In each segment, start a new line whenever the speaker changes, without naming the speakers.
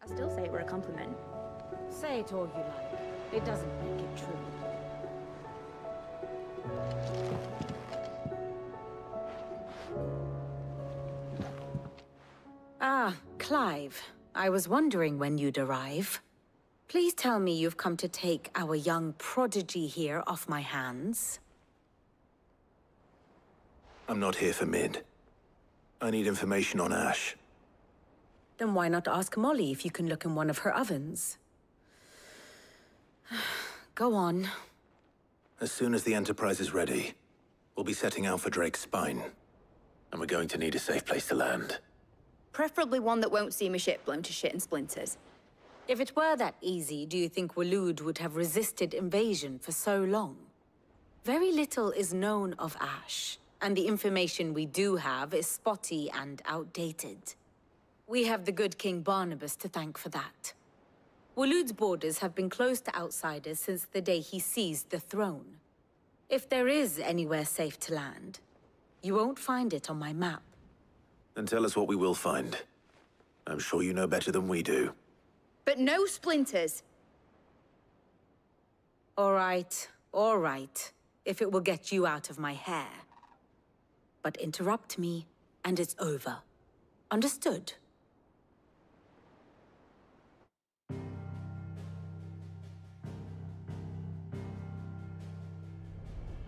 I still say it were a compliment.
Say it all you like. It doesn't make it true. Ah, Clive. I was wondering when you'd arrive. Please tell me you've come to take our young prodigy here off my hands.
I'm not here for Mid. I need information on Ash.
Then why not ask Molly if you can look in one of her ovens? Go on.
As soon as the Enterprise is ready, we'll be setting out for Drake's Spine. And we're going to need a safe place to land.
Preferably one that won't see my ship blown to shit and splinters.
If it were that easy, do you think Waloed would have resisted invasion for so long? Very little is known of Ash, and the information we do have is spotty and outdated. We have the good King Barnabas to thank for that. Waloed's borders have been closed to outsiders since the day he seized the throne. If there is anywhere safe to land, you won't find it on my map.
Then tell us what we will find. I'm sure you know better than we do.
But no splinters!
All right. If it will get you out of my hair. But interrupt me, and it's over. Understood?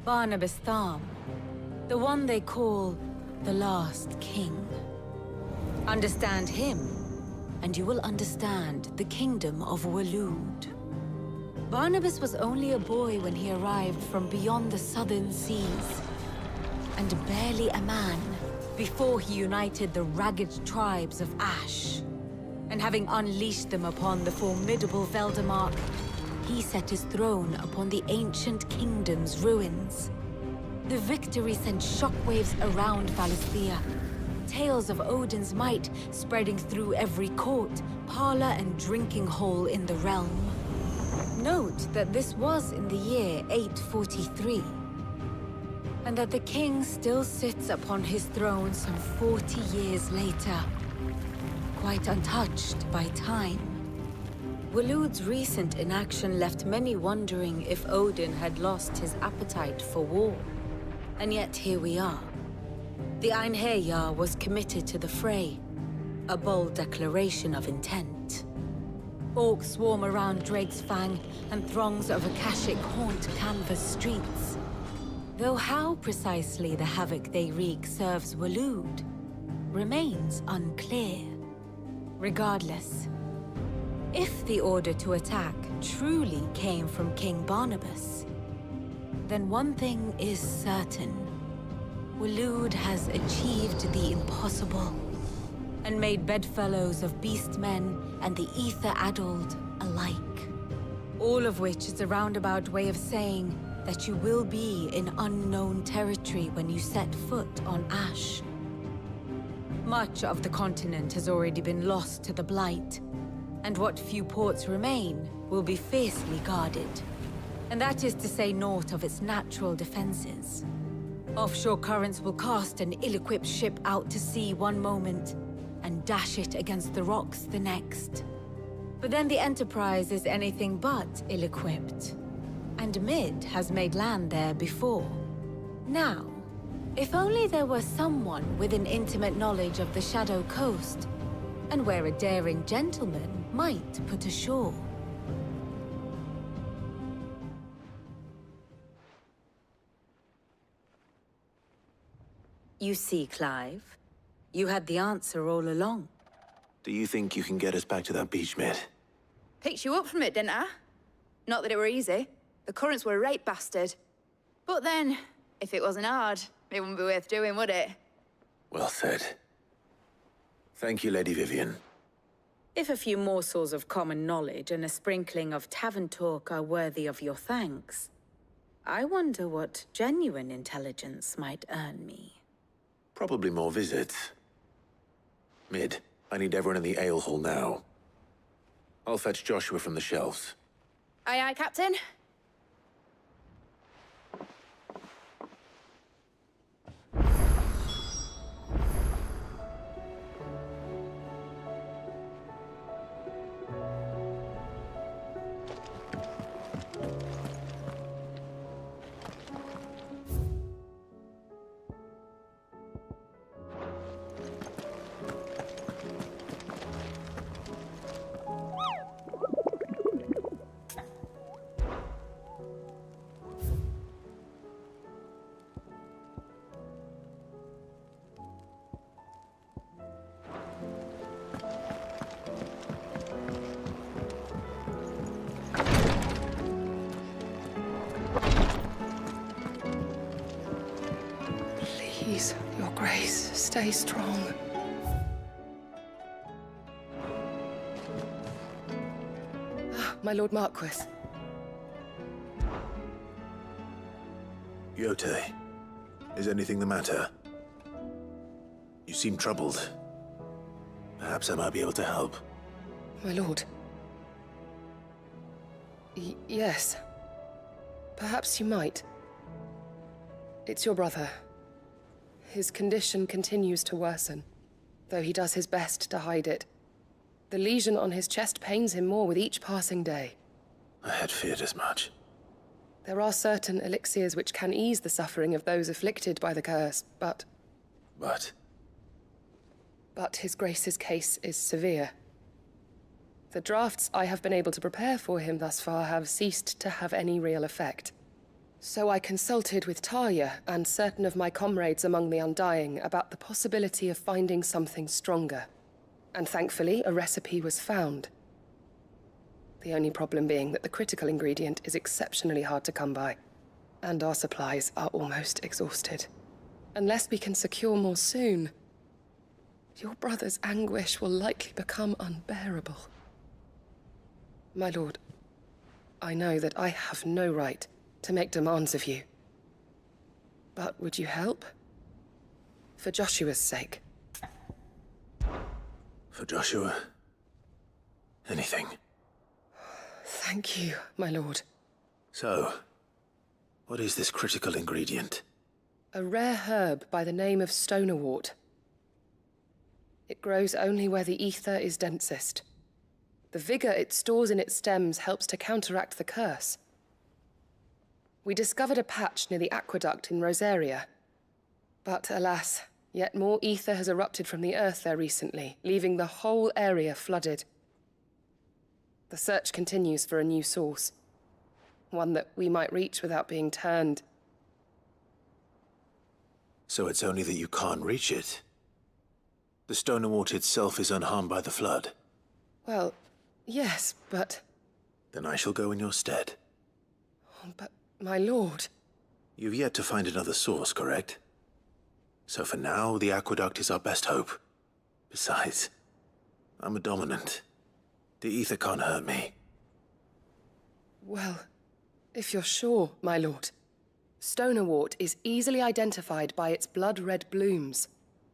Barnabas Tharm, the one they call the Last King. Understand him, and you will understand the kingdom of Waloed. Barnabas was only a boy when he arrived from beyond the southern seas, and barely a man before he united the ragged tribes of Ash. And having unleashed them upon the formidable Veldamark, he set his throne upon the ancient kingdom's ruins. The victory sent shockwaves around Valisthea, tales of Odin's might spreading through every court, parlor, and drinking hole in the realm. Note that this was in the year 843, and that the king still sits upon his throne some 40 years later, quite untouched by time. Waloed's recent inaction left many wondering if Odin had lost his appetite for war. And yet here we are. The Einherjar was committed to the fray, a bold declaration of intent. Orcs swarm around Drake's Fang, and throngs of Akashic haunt canvas streets. Though how precisely the havoc they wreak serves Waloed remains unclear. Regardless, if the order to attack truly came from King Barnabas, then one thing is certain. Waloed has achieved the impossible, and made bedfellows of beastmen and the ether-addled alike. All of which is a roundabout way of saying that you will be in unknown territory when you set foot on Ash. Much of the continent has already been lost to the Blight, and what few ports remain will be fiercely guarded. And that is to say naught of its natural defenses. Offshore currents will cast an ill-equipped ship out to sea one moment, and dash it against the rocks the next. But then the Enterprise is anything but ill-equipped, and Mid has made land there before. Now, if only there were someone with an intimate knowledge of the Shadow Coast, and where a daring gentleman might put ashore. You see, Clive, you had the answer all along.
Do you think you can get us back to that beach, Mid?
Picked you up from it, didn't I? Not that it were easy. The currents were a right bastard. But then, if it wasn't hard, it wouldn't be worth doing, would it?
Well said. Thank you, Lady Vivian.
If a few morsels of common knowledge and a sprinkling of tavern talk are worthy of your thanks, I wonder what genuine intelligence might earn me.
Probably more visits. Mid, I need everyone in the ale hall now. I'll fetch Joshua from the shelves.
Aye, aye, Captain.
Please, Your Grace, stay strong. My Lord Marquis.
Yote, is anything the matter? You seem troubled. Perhaps I might be able to help.
My lord. Yes. Perhaps you might. It's your brother. His condition continues to worsen, though he does his best to hide it. The lesion on his chest pains him more with each passing day.
I had feared as much.
There are certain elixirs which can ease the suffering of those afflicted by the curse, but His Grace's case is severe. The drafts I have been able to prepare for him thus far have ceased to have any real effect. So I consulted with Talia and certain of my comrades among the Undying about the possibility of finding something stronger. And thankfully, a recipe was found. The only problem being that the critical ingredient is exceptionally hard to come by, and our supplies are almost exhausted. Unless we can secure more soon, your brother's anguish will likely become unbearable. My lord, I know that I have no right to make demands of you. But would you help? For Joshua's sake.
For Joshua? Anything.
Thank you, my lord.
So, what is this critical ingredient?
A rare herb by the name of stonerwort. It grows only where the ether is densest. The vigor it stores in its stems helps to counteract the curse. We discovered a patch near the aqueduct in Rosaria. But alas, yet more ether has erupted from the earth there recently, leaving the whole area flooded. The search continues for a new source. One that we might reach without being turned.
So it's only that you can't reach it? The stonerwort itself is unharmed by the flood?
Well, yes, but...
Then I shall go in your stead.
But, my lord...
You've yet to find another source, correct? So for now, the aqueduct is our best hope. Besides, I'm a dominant. The ether can't hurt me.
Well, if you're sure, my lord. Stonerwort is easily identified by its blood-red blooms.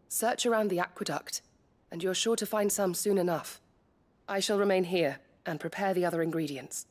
Search around the aqueduct, and you're sure to find some soon enough. I shall remain here and prepare the other ingredients.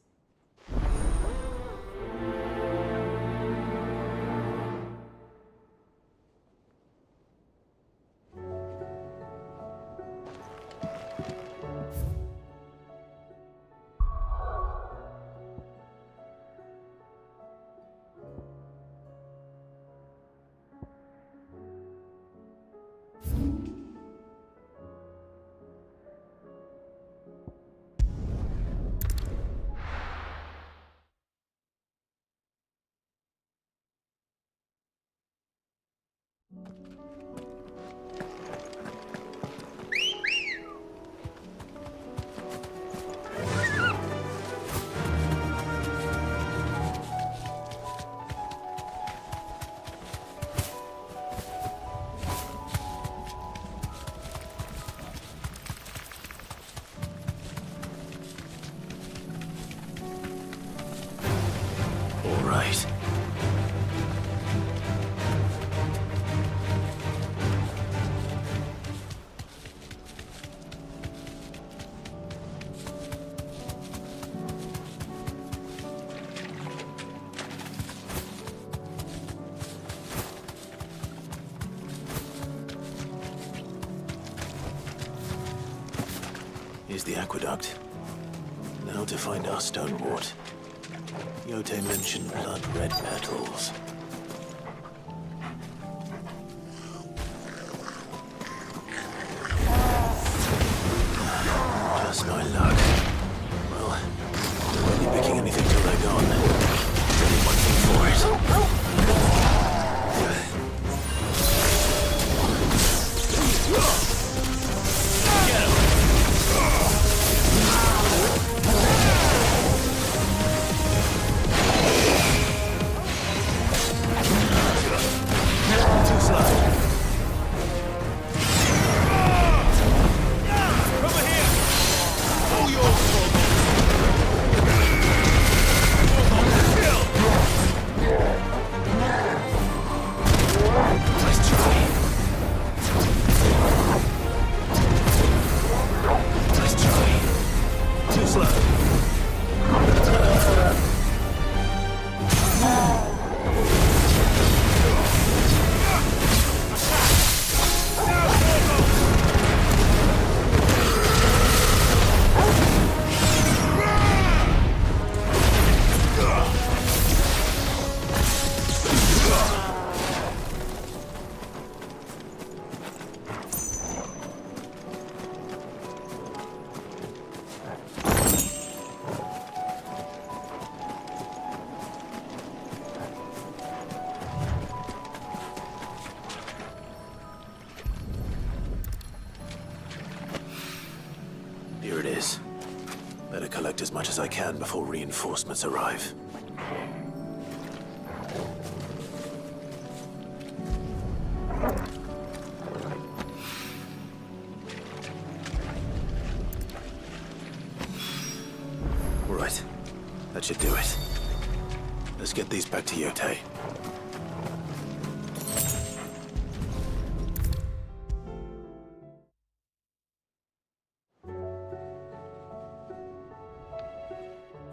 Here's the aqueduct. Now to find our stonewort. Yote mentioned blood-red petals. Just my luck. Well, I won't be picking anything till they're gone. There's only one thing for it. collect as much as I can before reinforcements arrive. Right. That should do it. Let's get these back to Yotei.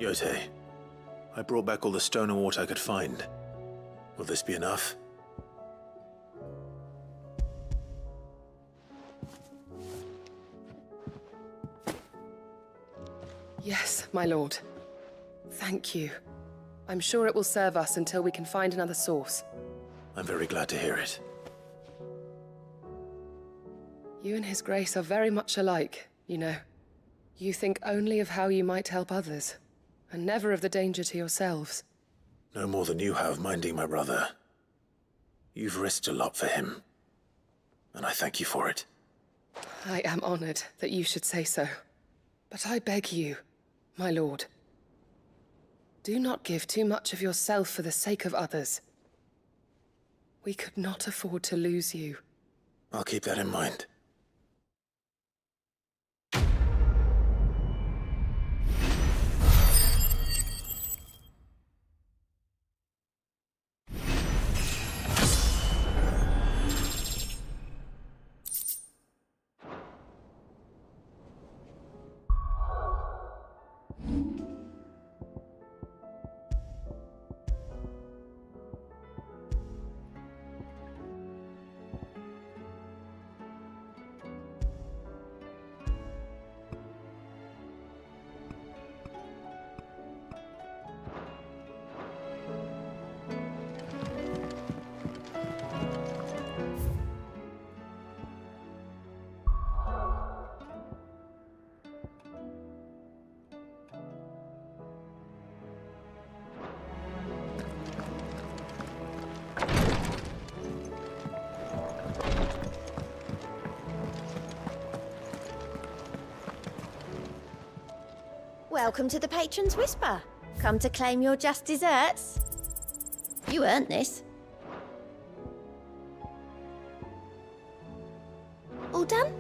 Yotei, I brought back all the stone and water I could find. Will this be enough?
Yes, my lord. Thank you. I'm sure it will serve us until we can find another source.
I'm very glad to hear it.
You and His Grace are very much alike, you know. You think only of how you might help others, and never of the danger to yourselves.
No more than you have minding my brother. You've risked a lot for him, and I thank you for it.
I am honored that you should say so. But I beg you, my lord, do not give too much of yourself for the sake of others. We could not afford to lose you.
I'll keep that in mind.
Welcome to the Patron's Whisper. Come to claim your just desserts? You earned this. All done?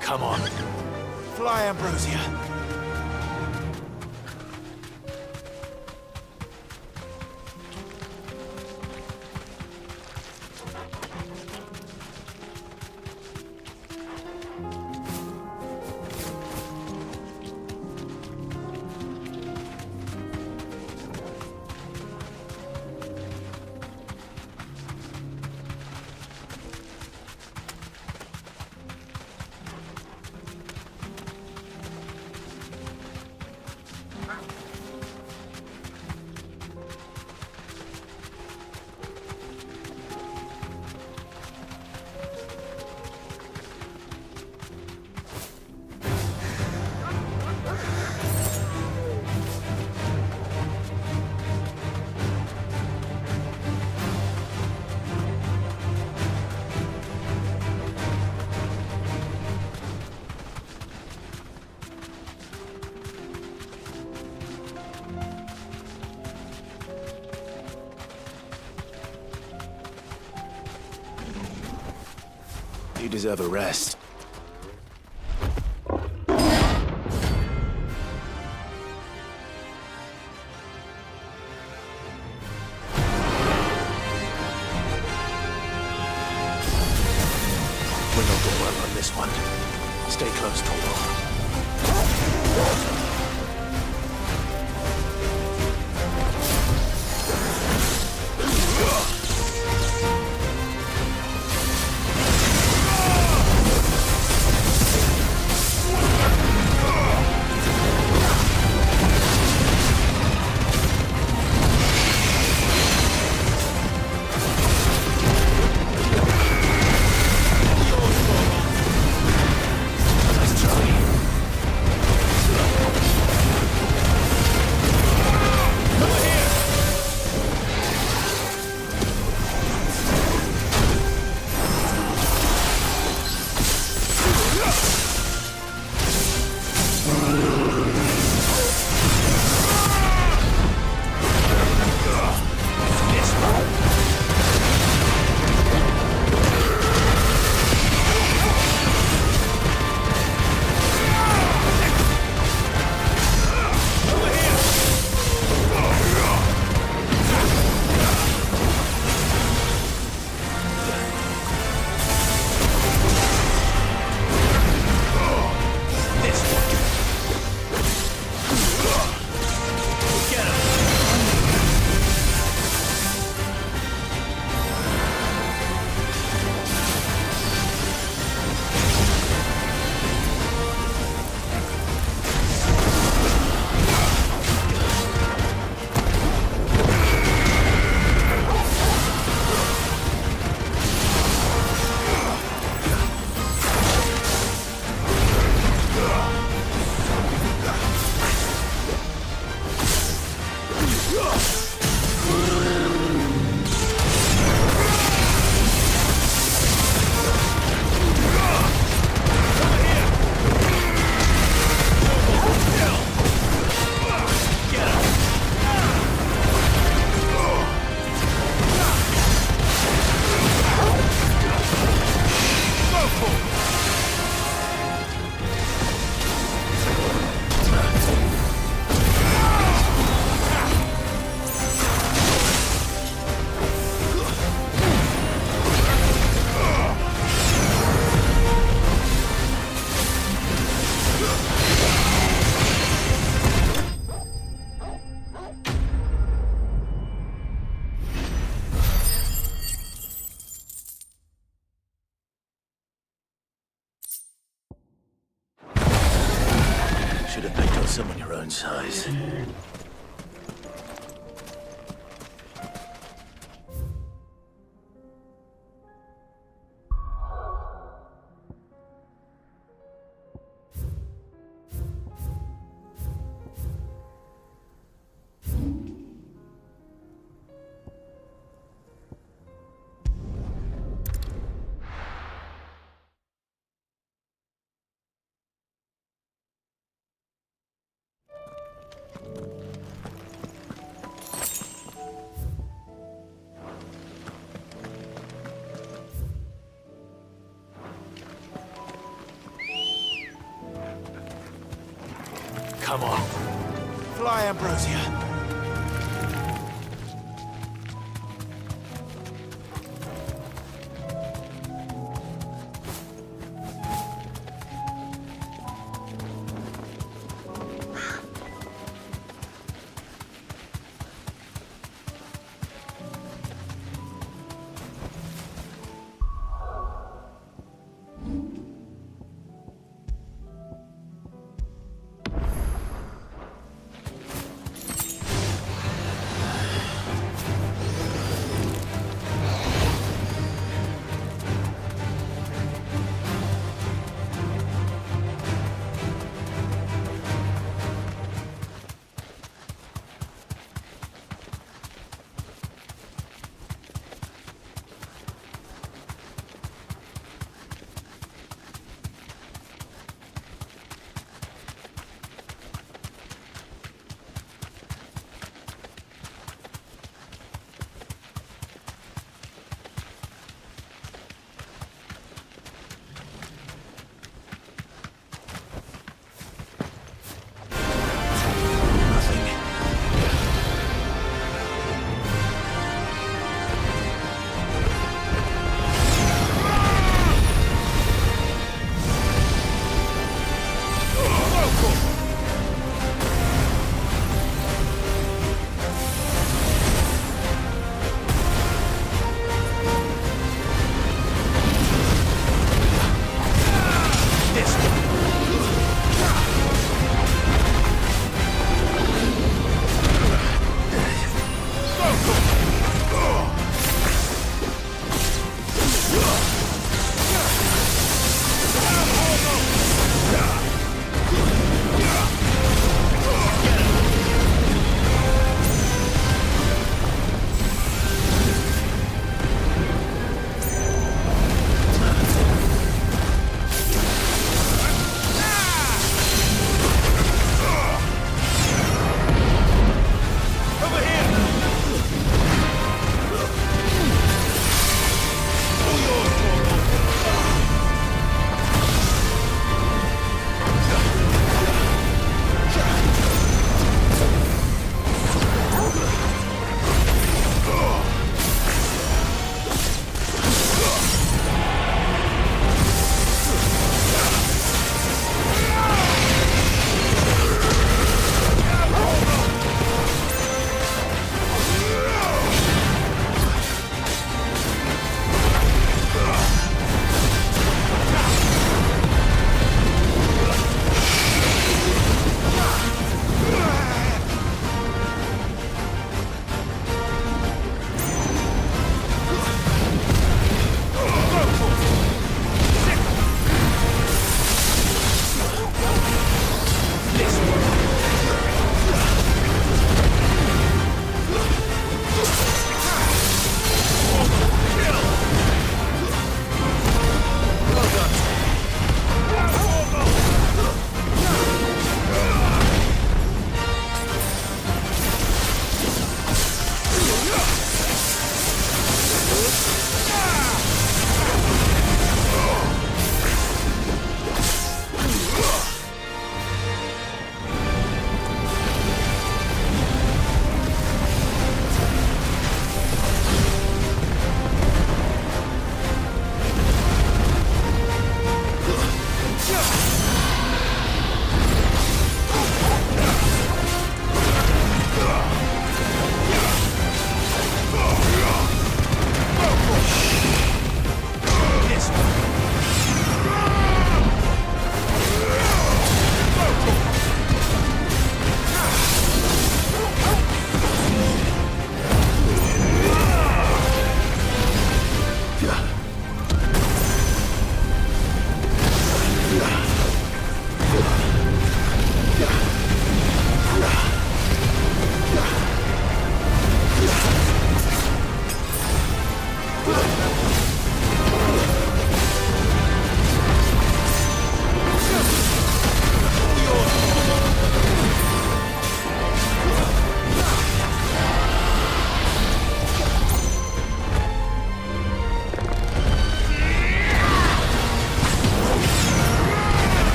Come on. Fly, Ambrosia. You deserve a rest. We're not going well on this one. Stay close, Torwell. Should have picked on someone your own size. Come on. Fly, Ambrosia.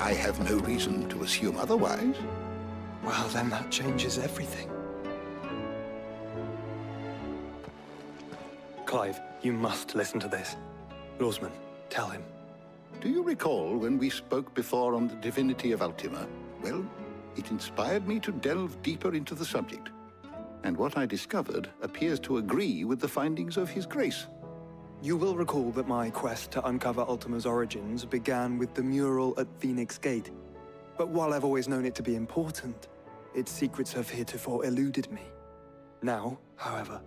I have no reason to assume otherwise.
Well, then that changes everything. Clive, you must listen to this. Lawsman, tell him.
Do you recall when we spoke before on the divinity of Ultima? Well, it inspired me to delve deeper into the subject. And what I discovered appears to agree with the findings of His Grace.
You will recall that my quest to uncover Ultima's origins began with the mural at Phoenix Gate. But while I've always known it to be important, its secrets have heretofore eluded me. Now, however,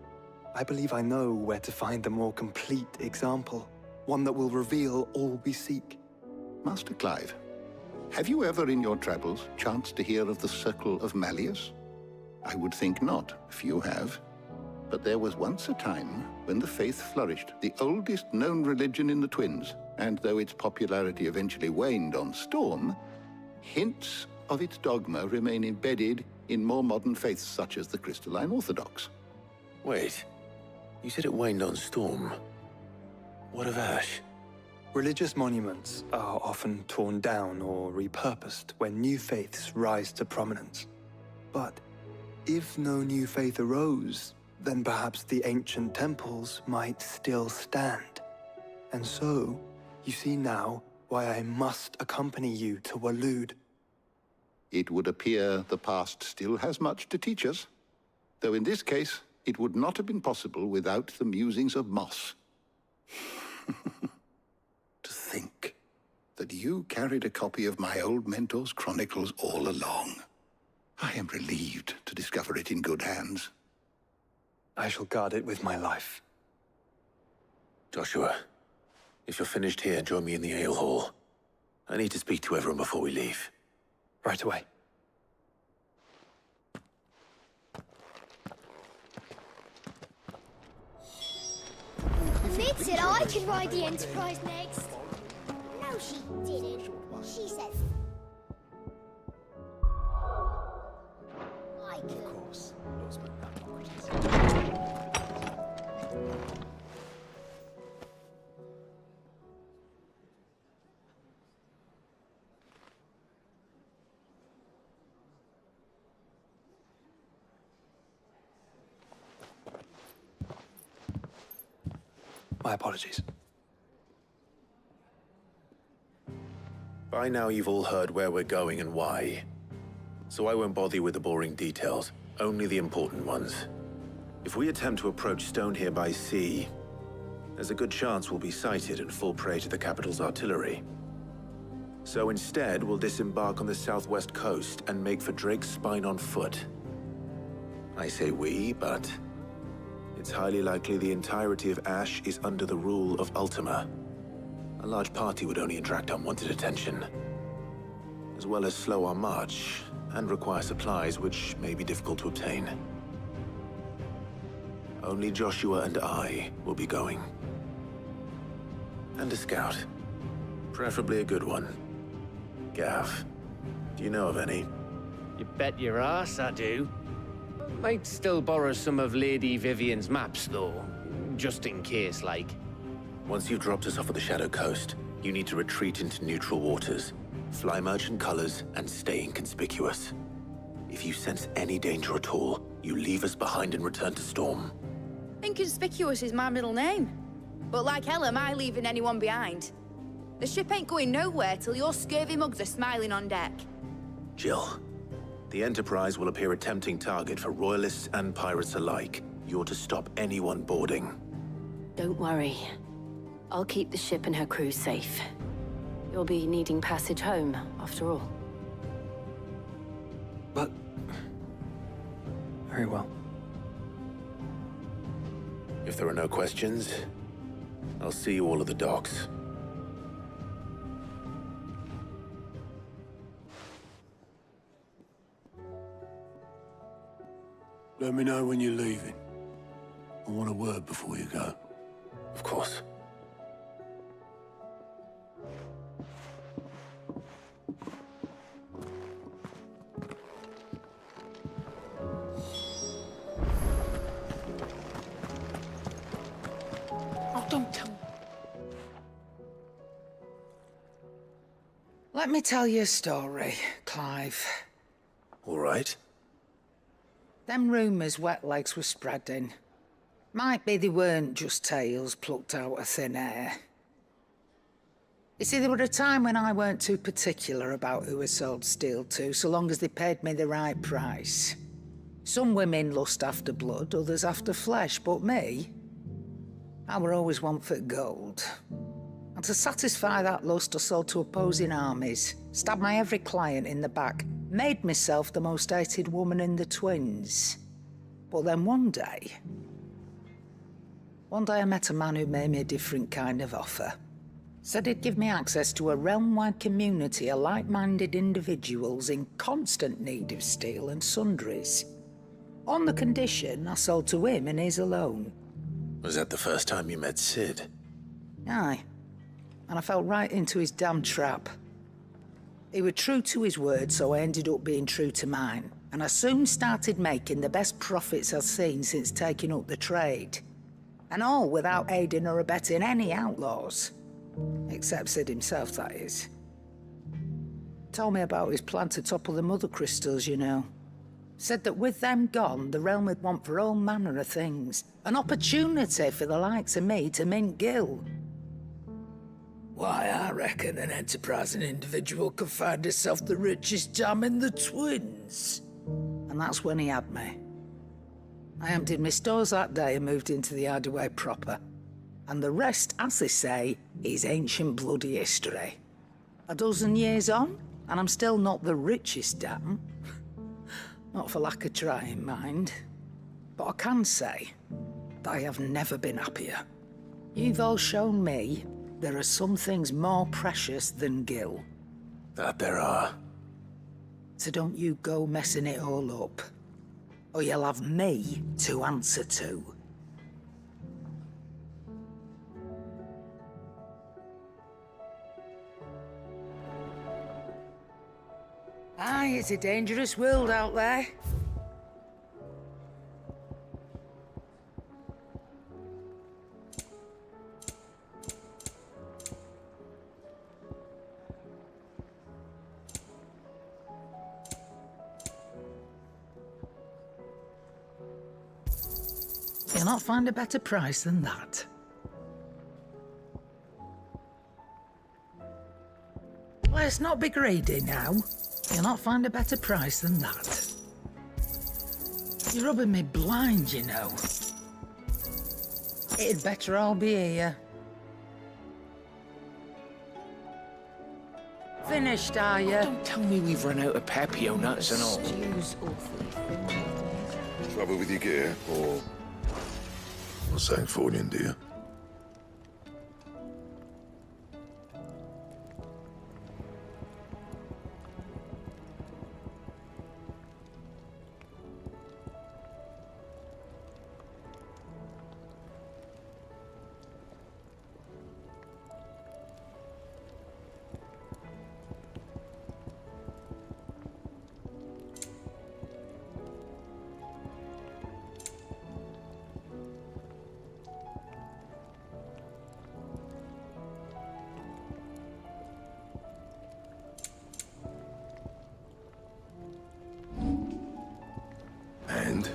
I believe I know where to find the more complete example, one that will reveal all we seek.
Master Clive, Have you ever in your travels chanced to hear of the Circle of Malleus? I would think not, few have. But there was once a time when the faith flourished, the oldest known religion in the Twins, and though its popularity eventually waned on Storm, hints of its dogma remain embedded in more modern faiths such as the Crystalline Orthodox.
Wait, you said it waned on Storm. What of Ash?
Religious monuments are often torn down or repurposed when new faiths rise to prominence. But if no new faith arose, then perhaps the ancient temples might still stand. And so, you see now why I must accompany you to Waloed.
It would appear the past still has much to teach us, though in this case, it would not have been possible without the musings of Moss. To think that you carried a copy of my old mentor's chronicles all along. I am relieved to discover it in good hands.
I shall guard it with my life.
Joshua, if you're finished here, join me in the ale hall. I need to speak to everyone before we leave.
Right away.
Admitted I could ride the Enterprise next. No, she didn't. She said I could.
Of course.
My apologies.
By now you've all heard where we're going and why. So I won't bother you with the boring details, only the important ones. If we attempt to approach Stone here by sea, there's a good chance we'll be sighted and fall prey to the capital's artillery. So instead, we'll disembark on the southwest coast and make for Drake's Spine on foot. I say we, but it's highly likely the entirety of Ash is under the rule of Ultima. A large party would only attract unwanted attention, as well as slow our march and require supplies which may be difficult to obtain. Only Joshua and I will be going. And a scout. Preferably a good one. Gav, do you know of any?
You bet your ass I do. Might still borrow some of Lady Vivian's maps, though. Just in case, like.
Once you've dropped us off at the Shadow Coast, you need to retreat into neutral waters, fly merchant colors, and stay inconspicuous. If you sense any danger at all, you leave us behind and return to Storm.
Inconspicuous is my middle name. But like hell am I leaving anyone behind. The ship ain't going nowhere till your scurvy mugs are smiling on deck.
Jill, the Enterprise will appear a tempting target for royalists and pirates alike. You're to stop anyone boarding.
Don't worry. I'll keep the ship and her crew safe. You'll be needing passage home, after all.
But... very well.
If there are no questions, I'll see you all at the docks.
Let me know when you're leaving. I want a word before you go.
Of course.
Oh, don't tell me. Let me tell you a story, Clive.
All right.
Them rumours Wetlegs were spreading. Might be they weren't just tales plucked out of thin air. You see, there were a time when I weren't too particular about who I sold steel to, so long as they paid me the right price. Some women lust after blood, others after flesh, but me, I were always one for gold. And to satisfy that lust, I sold to opposing armies, stabbed my every client in the back, made myself the most hated woman in the Twins. But then one day I met a man who made me a different kind of offer. Said he'd give me access to a realm-wide community of like-minded individuals in constant need of steel and sundries. On the condition I sold to him and his alone.
Was that the first time you met Sid?
Aye. And I fell right into his damn trap. He was true to his word, so I ended up being true to mine. And I soon started making the best profits I've seen since taking up the trade. And all without aiding or abetting any outlaws. Except Sid himself, that is. Told me about his plan to topple the mother crystals, you know. Said that with them gone, the realm would want for all manner of things. An opportunity for the likes of me to mint gil. Why, I reckon an enterprising individual could find herself the richest dam in the Twins. And that's when he had me. I emptied my stores that day and moved into the Hideaway proper. And the rest, as they say, is ancient bloody history. A dozen years on, and I'm still not the richest dam. Not for lack of trying, mind. But I can say that I have never been happier. You've all shown me there are some things more precious than gil.
That there are.
So don't you go messing it all up. Or you'll have me to answer to. Aye, it's a dangerous world out there. You'll not find a better price than that. Let's not be greedy now. You'll not find a better price than that. You're rubbing me blind, you know. It'd better all be here. Finished, are you?
Don't tell me we've run out of Pepio nuts and all.
Trouble with your gear, or something falling, do you? And?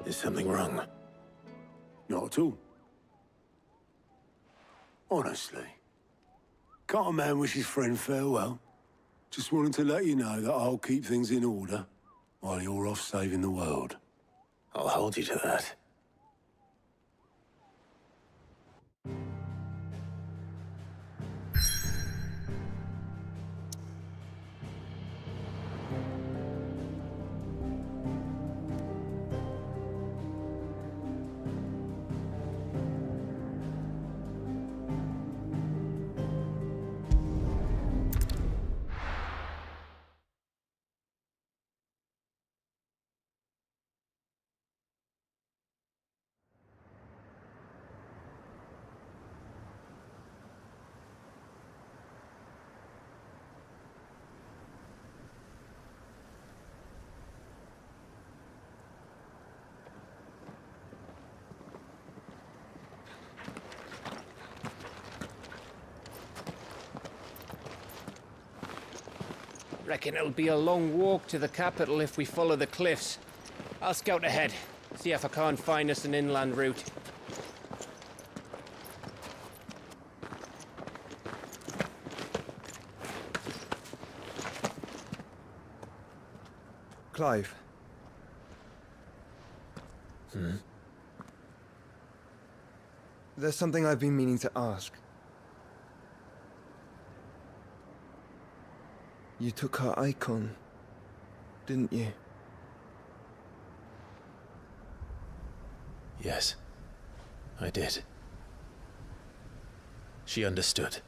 Is something wrong?
Not at all. Honestly. Can't a man wish his friend farewell? Just wanted to let you know that I'll keep things in order while you're off saving the world.
I'll hold you to that.
Reckon it'll be a long walk to the capital if we follow the cliffs. I'll scout ahead, see if I can't find us an inland route.
Clive. There's something I've been meaning to ask. You took her Eikon, didn't you?
Yes, I did. She understood.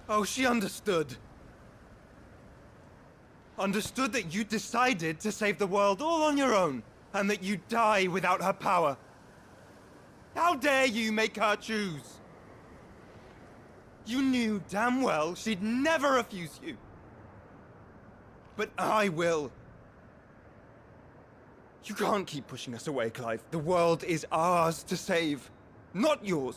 Oh, she understood. Understood that you decided to save the world all on your own, and that you'd die without her power. How dare you make her choose? You knew damn well she'd never refuse you. But I will. You can't keep pushing us away, Clive. The world is ours to save, not yours.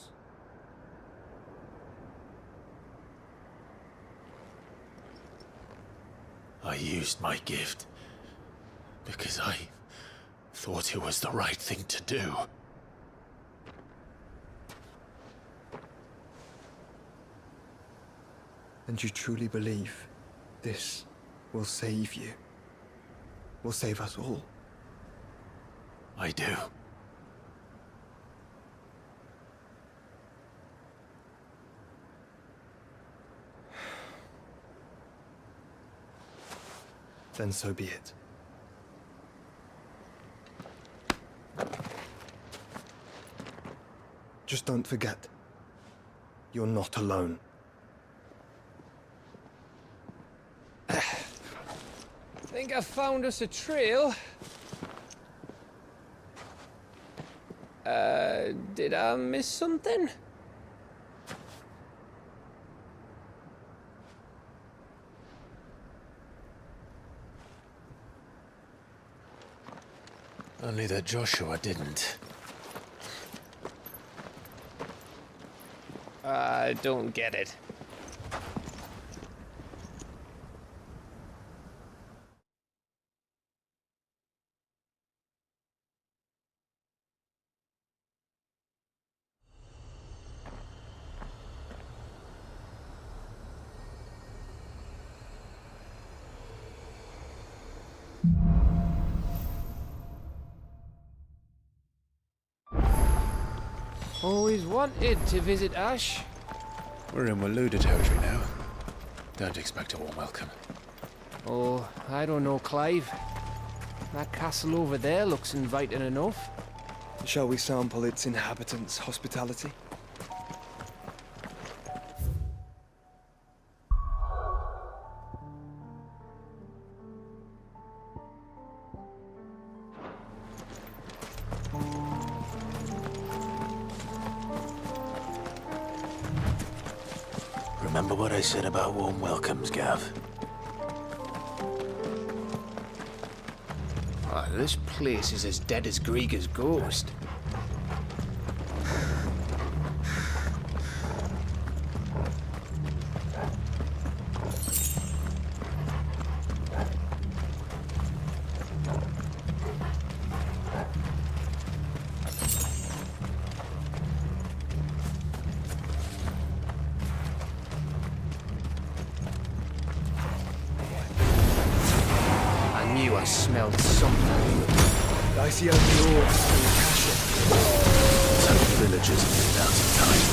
I used my gift because I thought it was the right thing to do.
And you truly believe this will save you? Will save us all?
I do.
Then so be it. Just don't forget, you're not alone.
Think I found us a trail. Did I miss something?
Only that Joshua didn't.
I don't get it. Always wanted to visit Ash.
We're in Waluda territory now. Don't expect a warm welcome.
Oh, I don't know, Clive. That castle over there looks inviting enough.
Shall we sample its inhabitants' hospitality?
Remember what I said about warm welcomes, Gav?
Oh, this place is as dead as Grieger's ghost. I smelled something.
I see only orcs in the castle.
So the villagers moved out in time.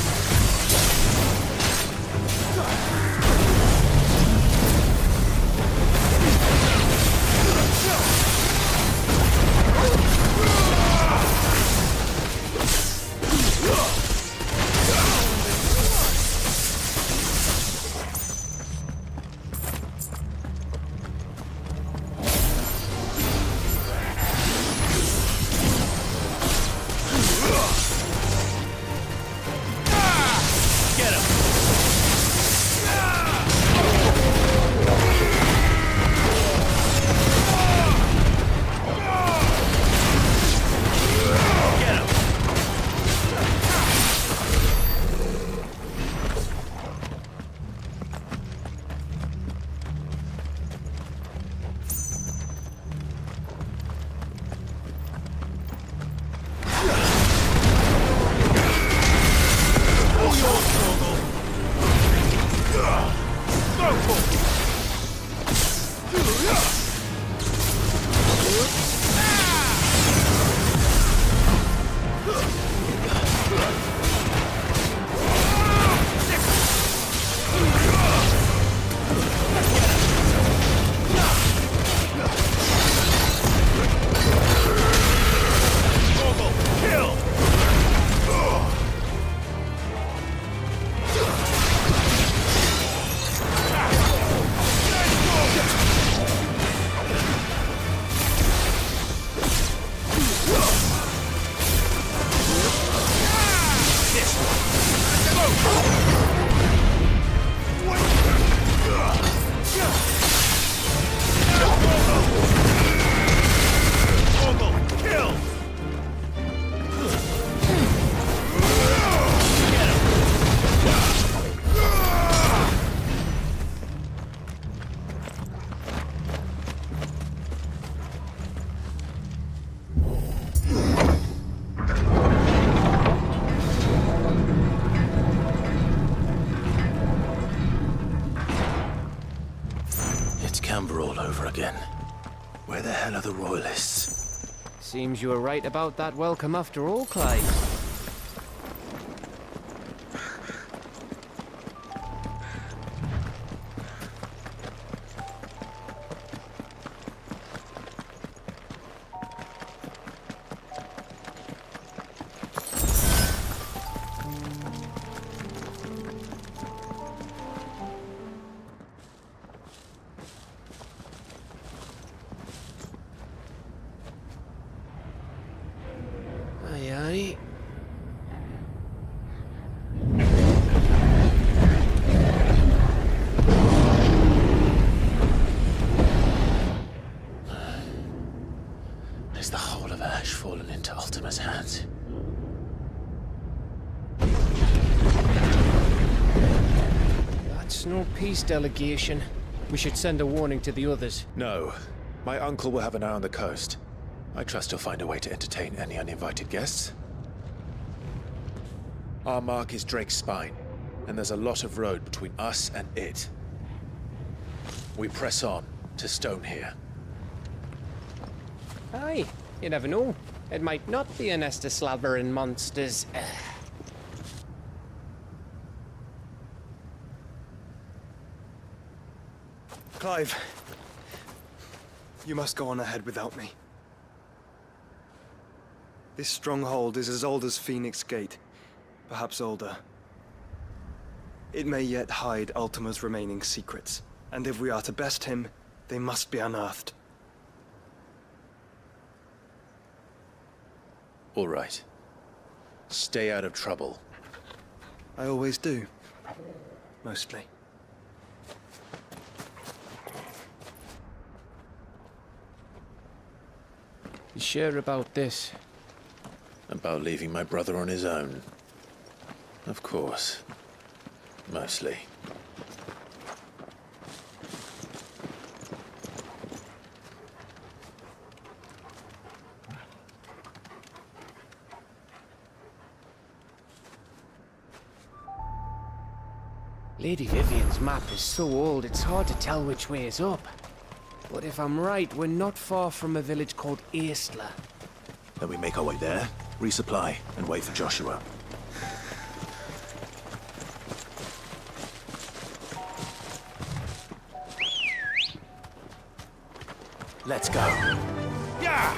Amber all over again. Where the hell are the royalists?
Seems you were right about that welcome after all, Clive. Aye, aye.
Is the whole of Ash fallen into Ultima's hands?
That's no peace delegation. We should send a warning to the others.
No. My uncle will have an eye on the coast. I trust he'll find a way to entertain any uninvited guests. Our mark is Drake's Spine, and there's a lot of road between us and it. We press on to Stone here.
Aye, you never know. It might not be a nest of slavering monsters.
Clive, you must go on ahead without me. This stronghold is as old as Phoenix Gate, perhaps older. It may yet hide Ultima's remaining secrets, and if we are to best him, they must be unearthed.
All right. Stay out of trouble.
I always do. Mostly.
You sure about this?
About leaving my brother on his own. Of course. Mostly.
Lady Vivian's map is so old it's hard to tell which way is up. But if I'm right, we're not far from a village called Eistla.
Then we make our way there, resupply, and wait for Joshua. Let's go. Yeah!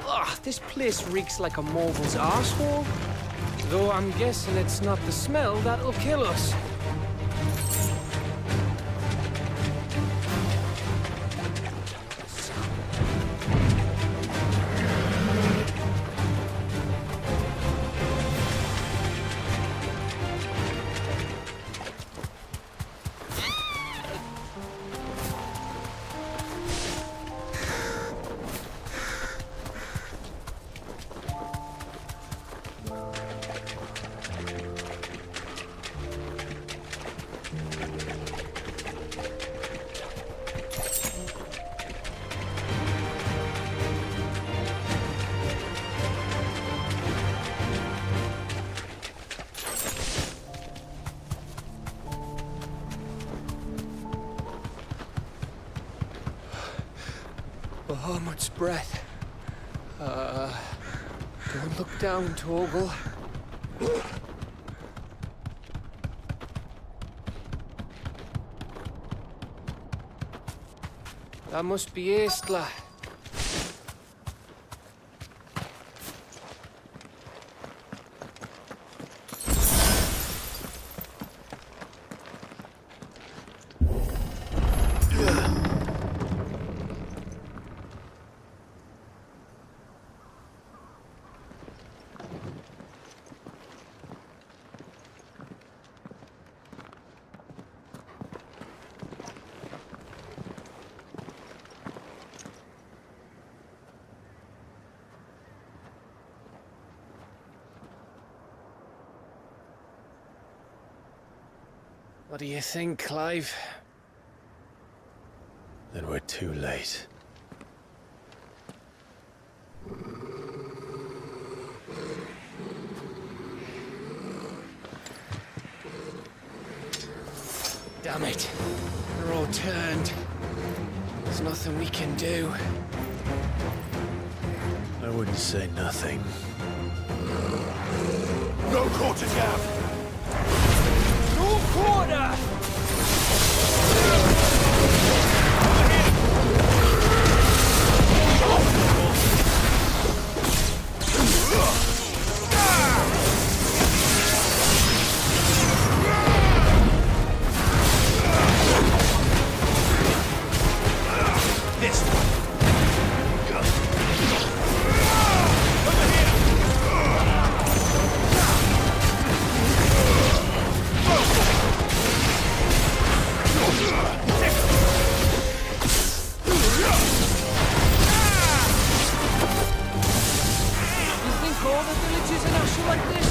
Ugh, this place reeks like a Morgul's arsehole. Though I'm guessing it's not the smell that'll kill us. Bahamut's breath. Don't look down, Torgal. That must be Eistla. What do you think, Clive?
Then we're too late.
Damn it. They're all turned. There's nothing we can do.
I wouldn't say nothing.
No quarter, Gav!
No quarter!
This one!
All the villages in Asher like this?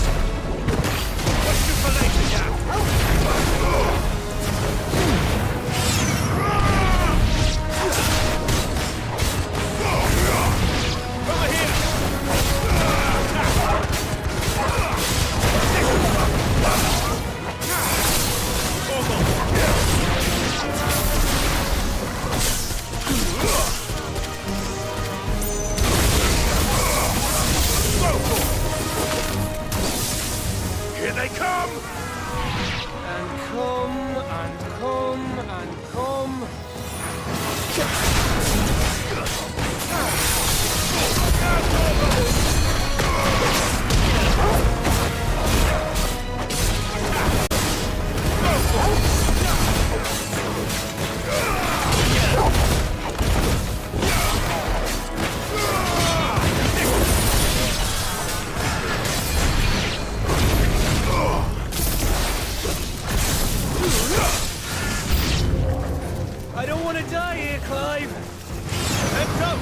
Question for later, Gav! Over here! Here they come!
And come, and come, and come. I don't want to die here, Clive.
Heads up!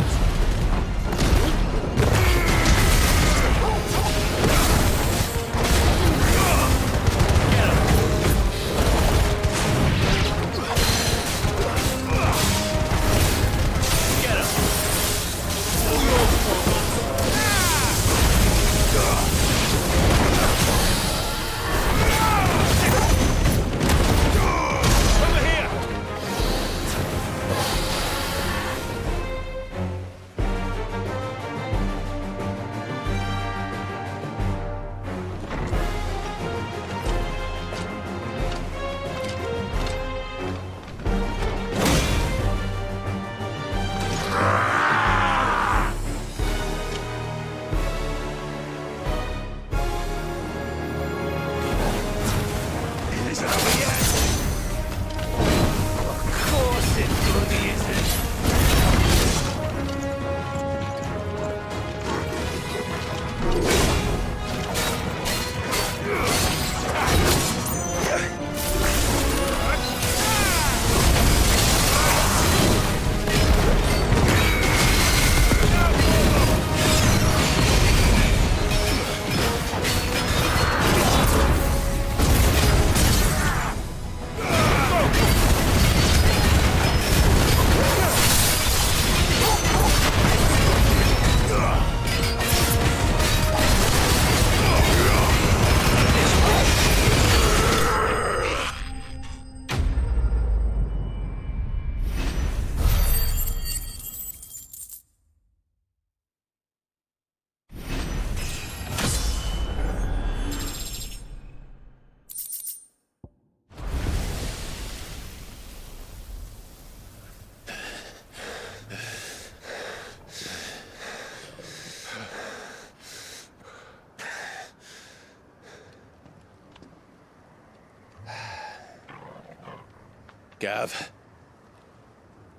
Gav.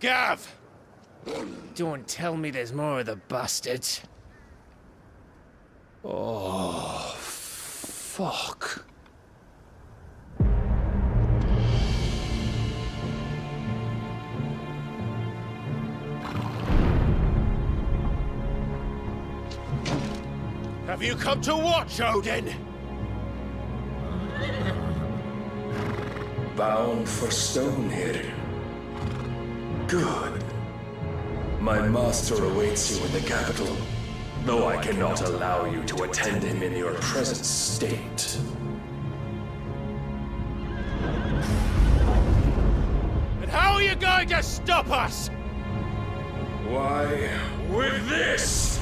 Gav!
Don't tell me there's more of the bastards. Oh, fuck.
Have you come to watch, Odin?
Bound for Stonehill. Good. My master awaits you in the capital, though I cannot allow you to attend him in your present state.
going to stop us?
Why, with this!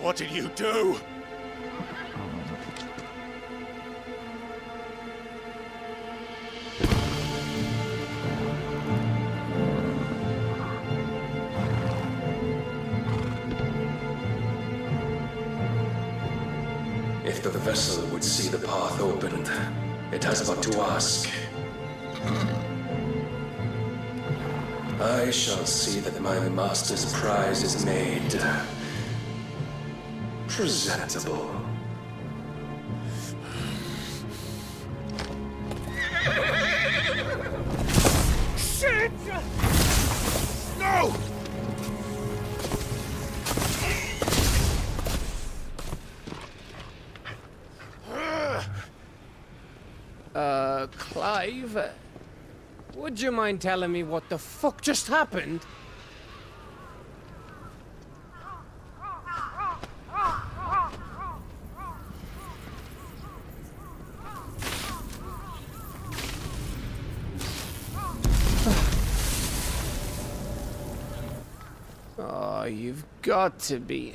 What did you do?
If the vessel would see the path opened, it has but to ask. I shall see that my master's prize is made presentable.
Shit! No! Clive? Would you mind telling me what the fuck just happened? Oh, you've got to be.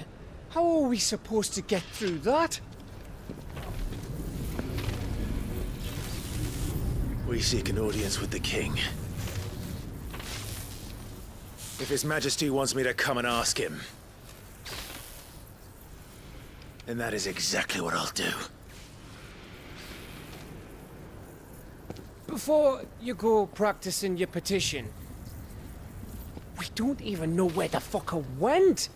How are we supposed to get through that?
We seek an audience with the king. If His Majesty wants me to come and ask him, then that is exactly what I'll do.
Before you go practicing your petition, we don't even know where the fucker went.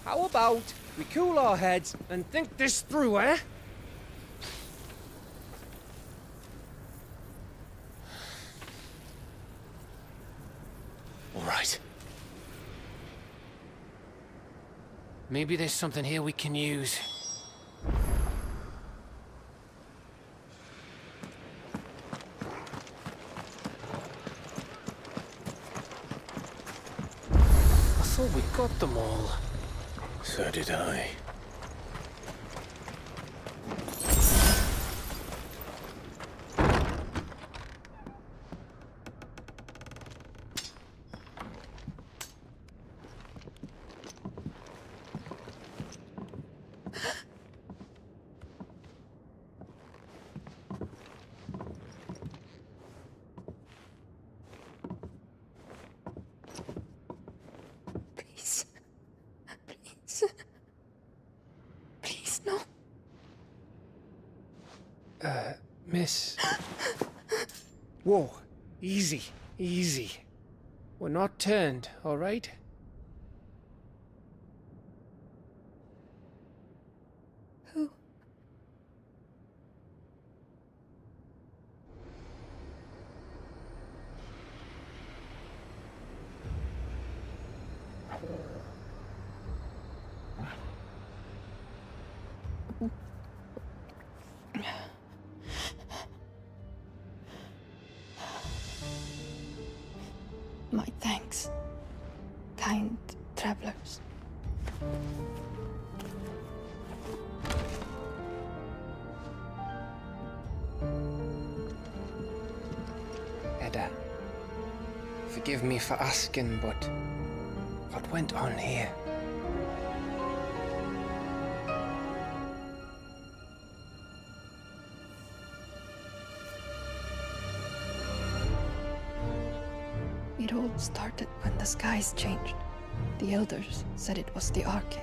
How about we cool our heads and think this through, eh?
All right.
Maybe there's something here we can use. I thought we got them all.
So did I.
Miss. Whoa. Easy. Easy. We're not turned, all right?
Who? My thanks, kind travelers.
Edda, forgive me for asking, but what went on here?
It all started when the skies changed. The elders said it was the Arcane.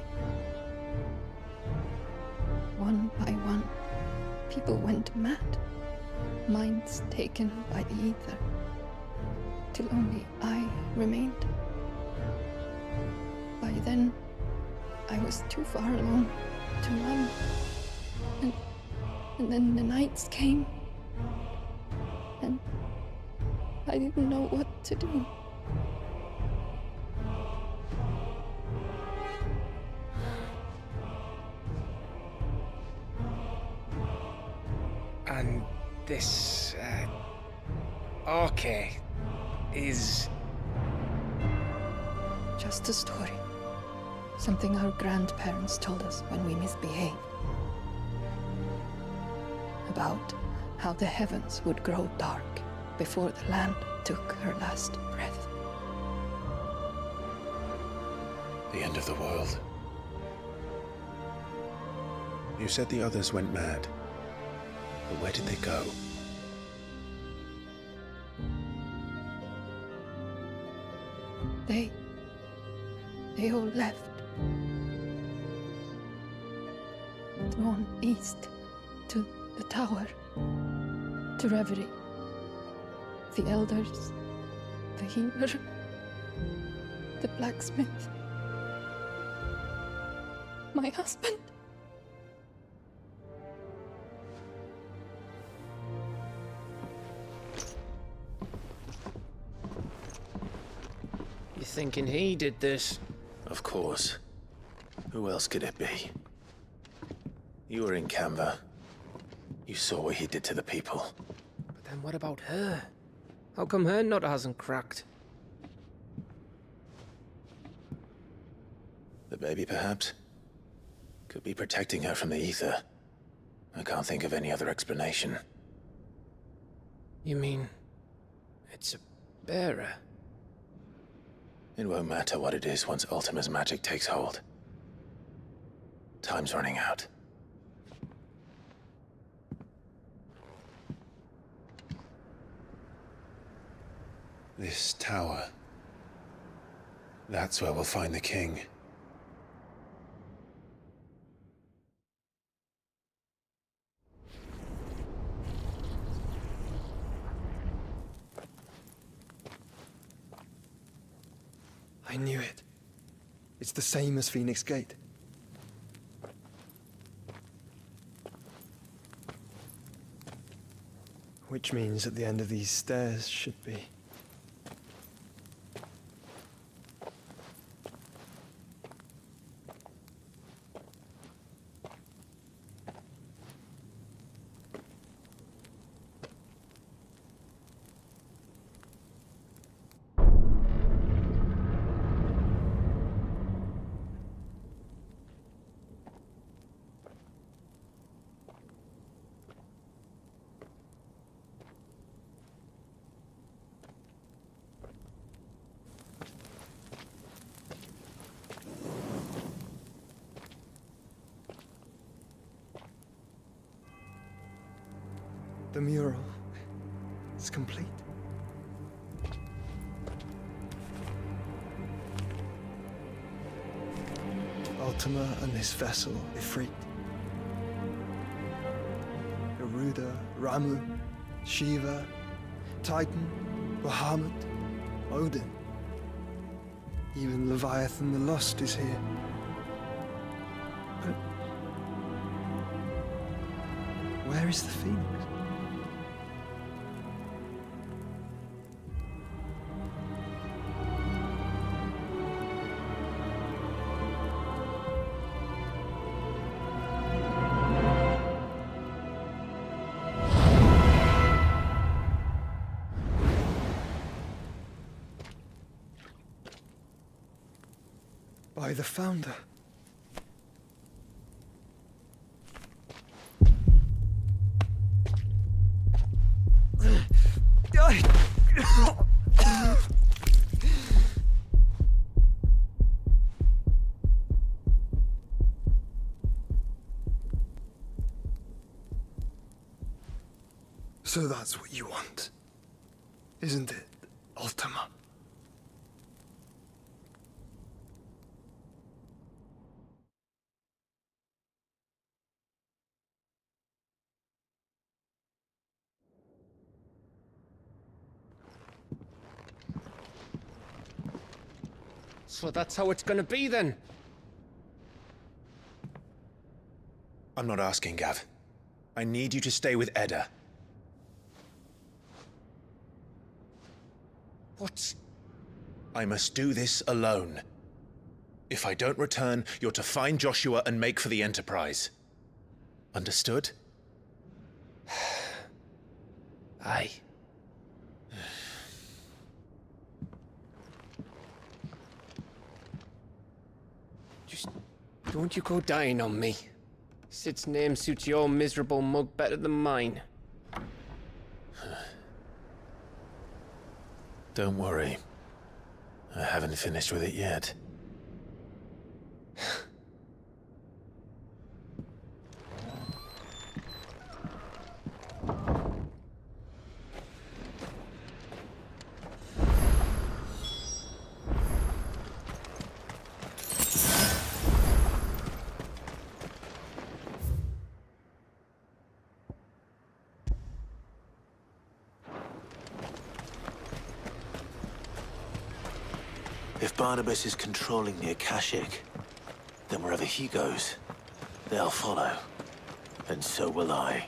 One by one,
People went mad, minds taken by the ether, till only I remained. By then, I was too far along to run. And then the nights came, and I didn't know what to do.
And this, okay, is...
Just a story. Something our grandparents told us when we misbehaved. About how the heavens would grow dark before the land took her last breath.
The end of the world. You said the others went mad. But where did they go?
They all left. Drawn east to the tower, to reverie. The elders, the healer, the blacksmith, my husband.
You thinking he did this?
Of course. Who else could it be? You were in Canva. You saw what he did to the people.
But then what about her? How come her nut hasn't cracked?
The baby, perhaps? Could be protecting her from the ether. I can't think of any other explanation.
You mean... it's a bearer?
It won't matter what it is once Ultima's magic takes hold. Time's running out. This tower. That's where we'll find the king.
I knew it. It's the same as Phoenix Gate. Which means at the end of these stairs should be... The mural is complete. Ultima and this vessel, Ifrit. Garuda, Ramu, Shiva, Titan, Bahamut, Odin. Even Leviathan the Lost is here. But where is the Phoenix? By the Founder. So that's what you want, isn't it, Ultima?
So that's how it's gonna be then?
I'm not asking, Gav. I need you to stay with Edda.
What?
I must do this alone. If I don't return, you're to find Joshua and make for the Enterprise. Understood?
Aye. Just don't you go dying on me. Sid's name suits your miserable mug better than mine.
Don't worry. I haven't finished with it yet. If Barnabas is controlling the Akashic, then wherever he goes, they'll follow. And so will I.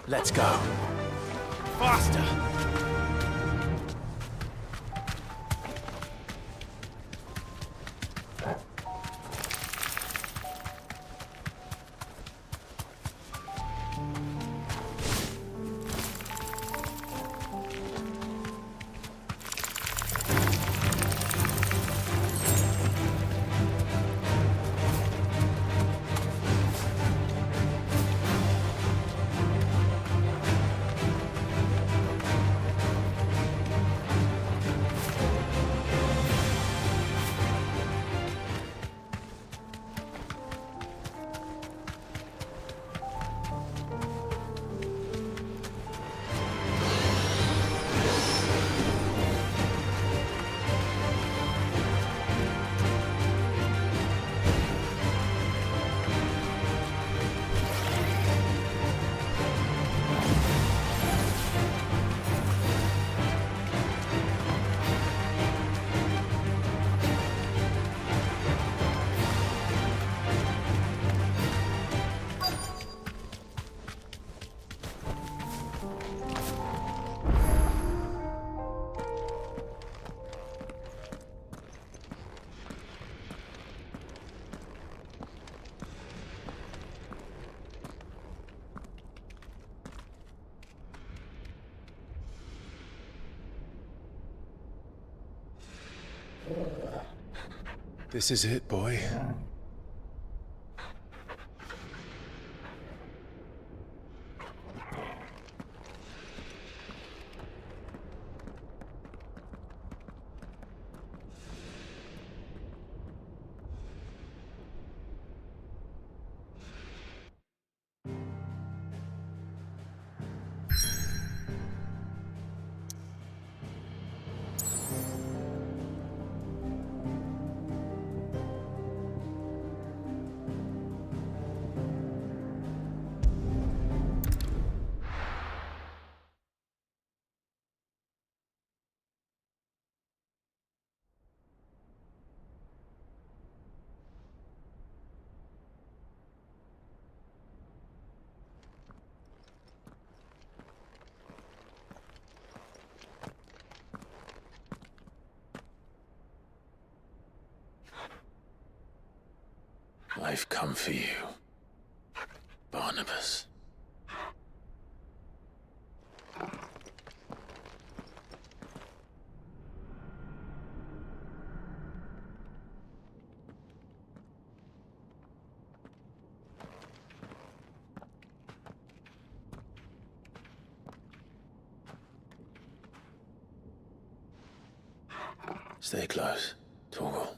Let's go. Faster! This is it, boy. I've come for you, Barnabas. Stay close, Torgal.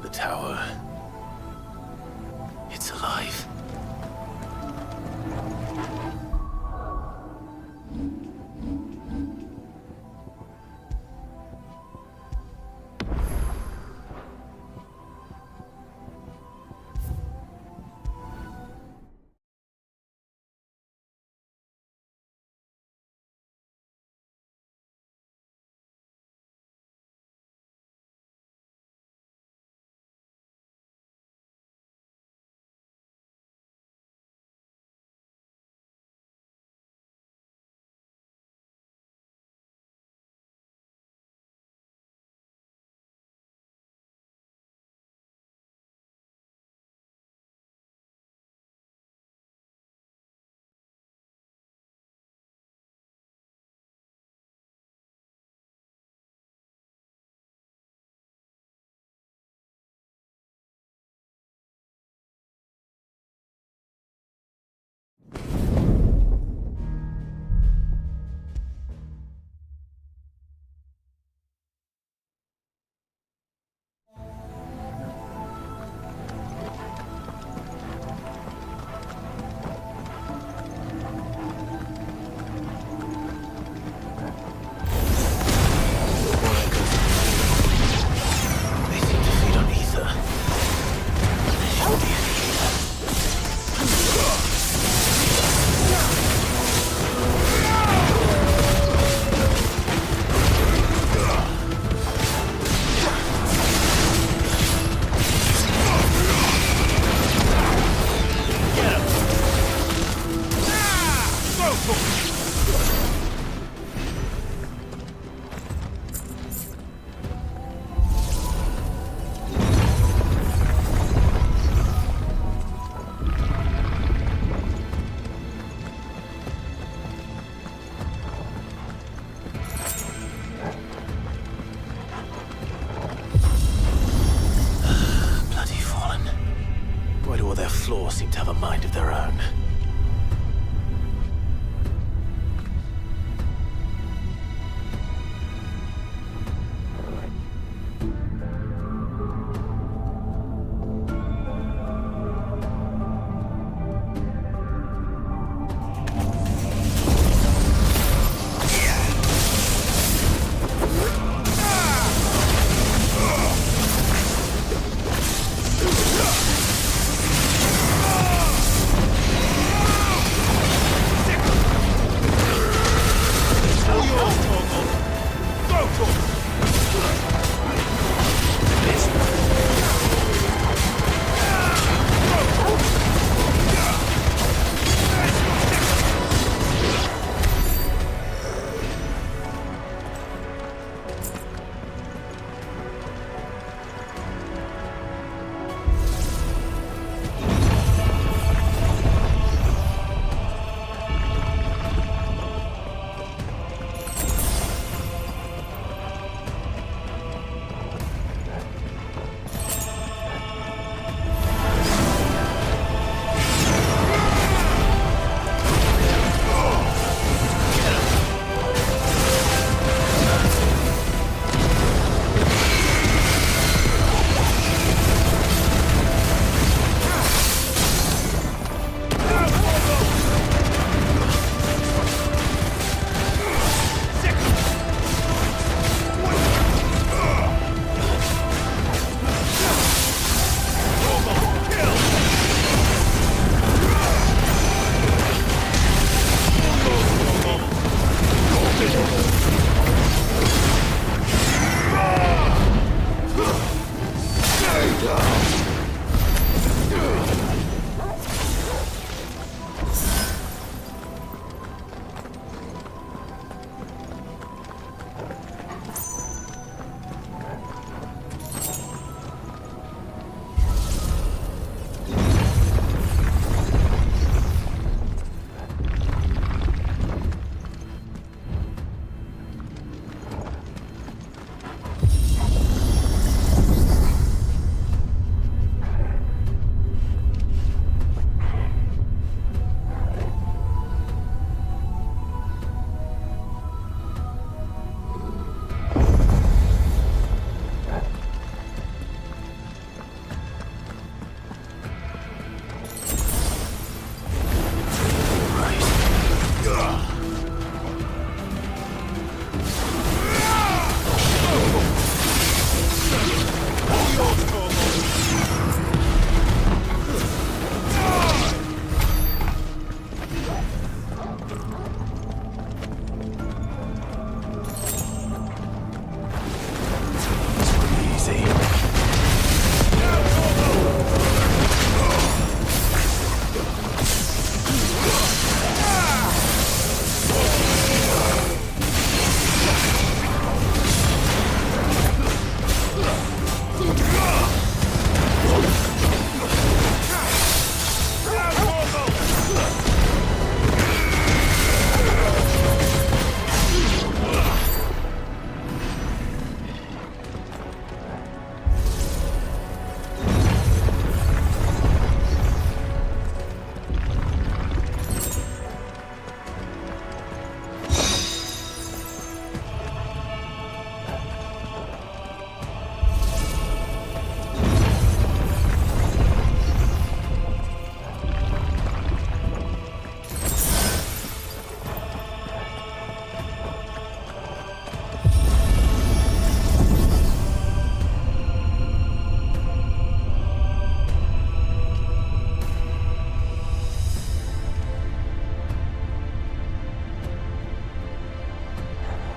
The tower. It's alive.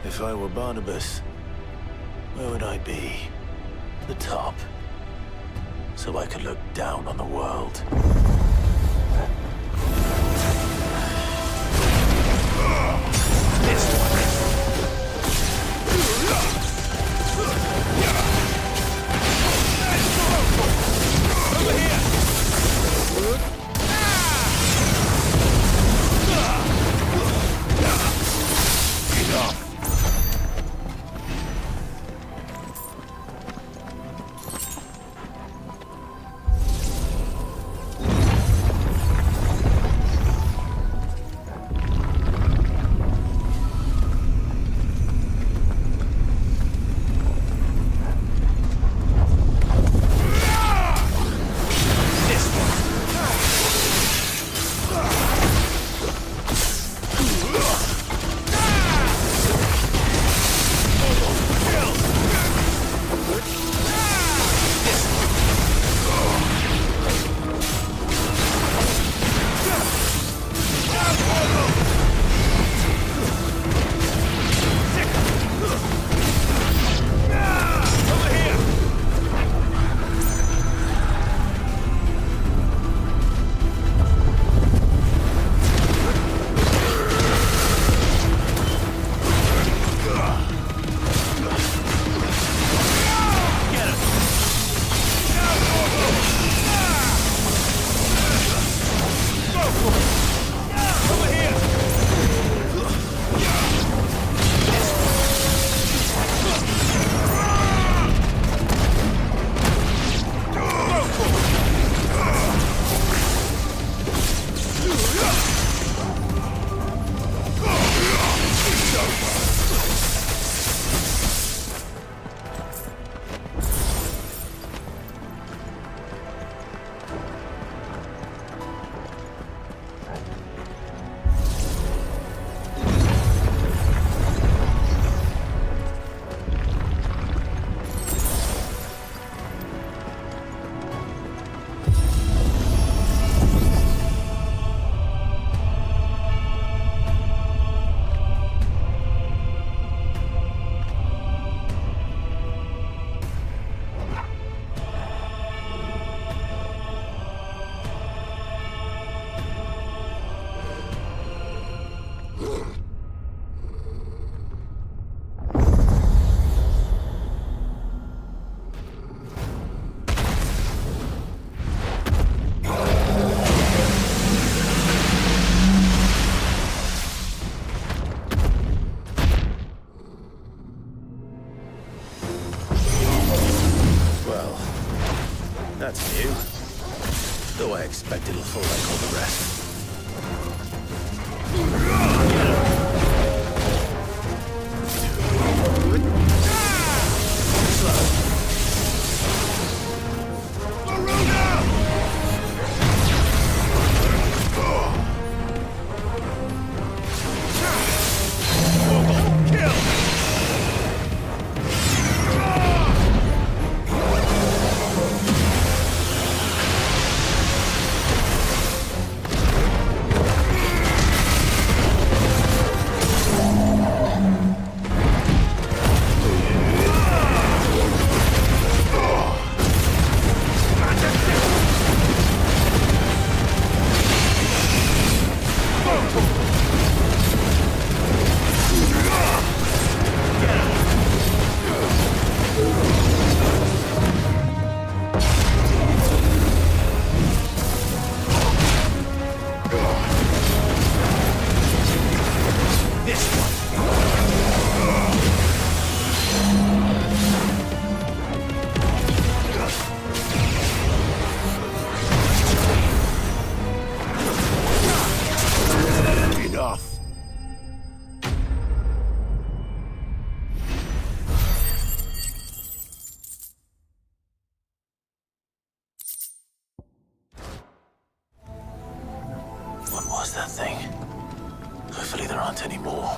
If I were Barnabas, where would I be? The top. So I could look down on the world. That's new. Though I expect it'll fall like all the rest. That thing. Hopefully there aren't any more.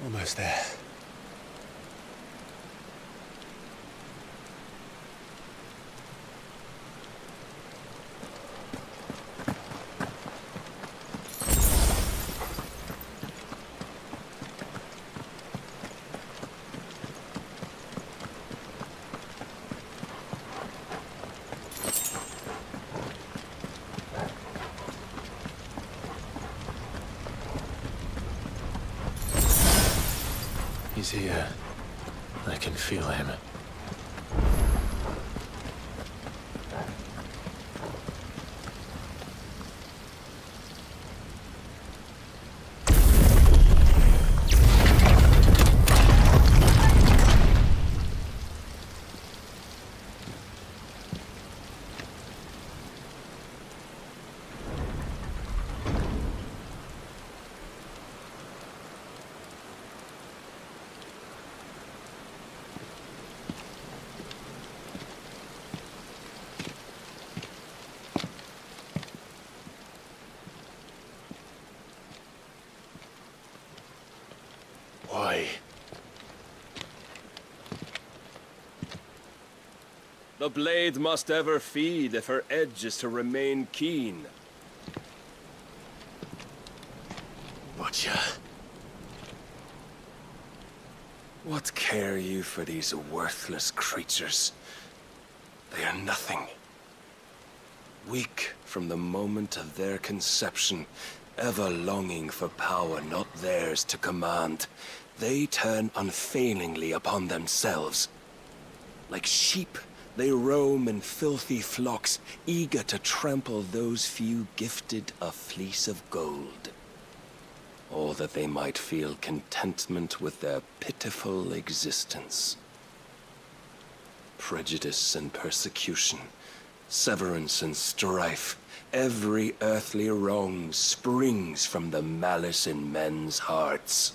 Almost there. He's here. I can feel him. Why?
The blade must ever feed if her edge is to remain keen.
Butcher.
What care you for these worthless creatures? They are nothing. Weak from the moment of their conception, ever longing for power not theirs to command, they turn unfailingly upon themselves. Like sheep, they roam in filthy flocks, eager to trample those few gifted a fleece of gold. All that they might feel contentment with their pitiful existence. Prejudice and persecution, severance and strife, every earthly wrong springs from the malice in men's hearts.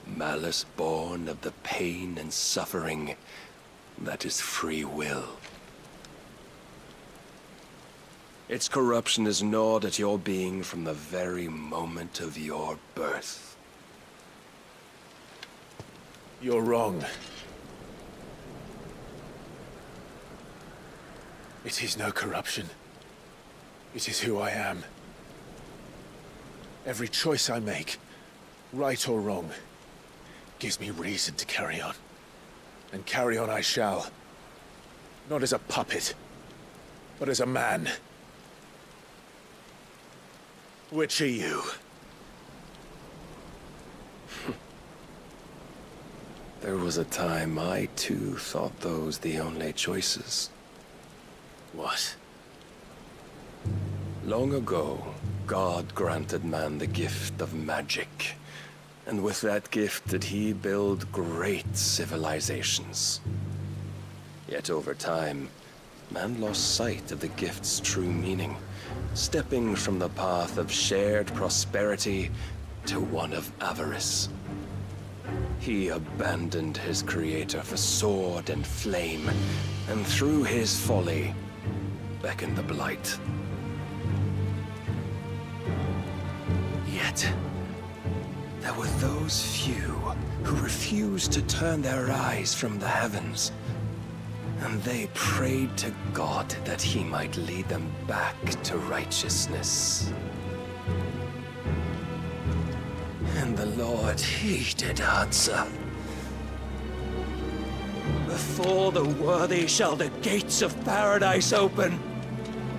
Malice born of the pain and suffering that is free will. Its corruption is gnawed at your being from the very moment of your birth.
You're wrong. It is no corruption. It is who I am. Every choice I make, right or wrong, gives me reason to carry on. And carry on I shall. Not as a puppet, but as a man. Which are you?
There was a time I too thought those the only choices.
What?
Long ago, God granted man the gift of magic. And with that gift did he build great civilizations. Yet over time, man lost sight of the gift's true meaning, stepping from the path of shared prosperity to one of avarice. He abandoned his creator for sword and flame, and through his folly, beckoned the blight. Yet, there were those few who refused to turn their eyes from the heavens, and they prayed to God that he might lead them back to righteousness. And the Lord, he did answer. Before the worthy shall the gates of paradise open.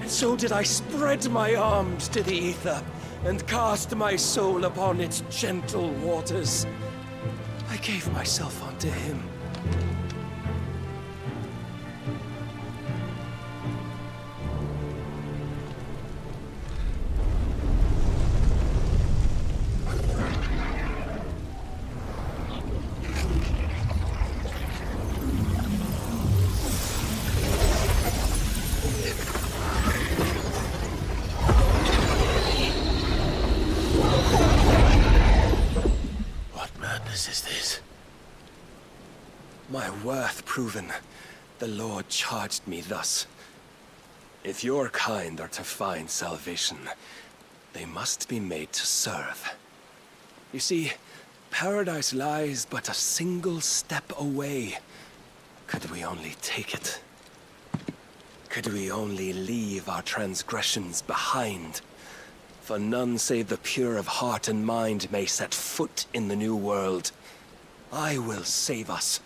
And so did I spread my arms to the ether, and cast my soul upon its gentle waters. I gave myself unto him.
Is this?
My worth proven, the Lord charged me thus. If your kind are to find salvation, they must be made to serve. You see, paradise lies but a single step away. Could we only take it? Could we only leave our transgressions behind? For none save the pure of heart and mind may set foot in the new world. I will save us.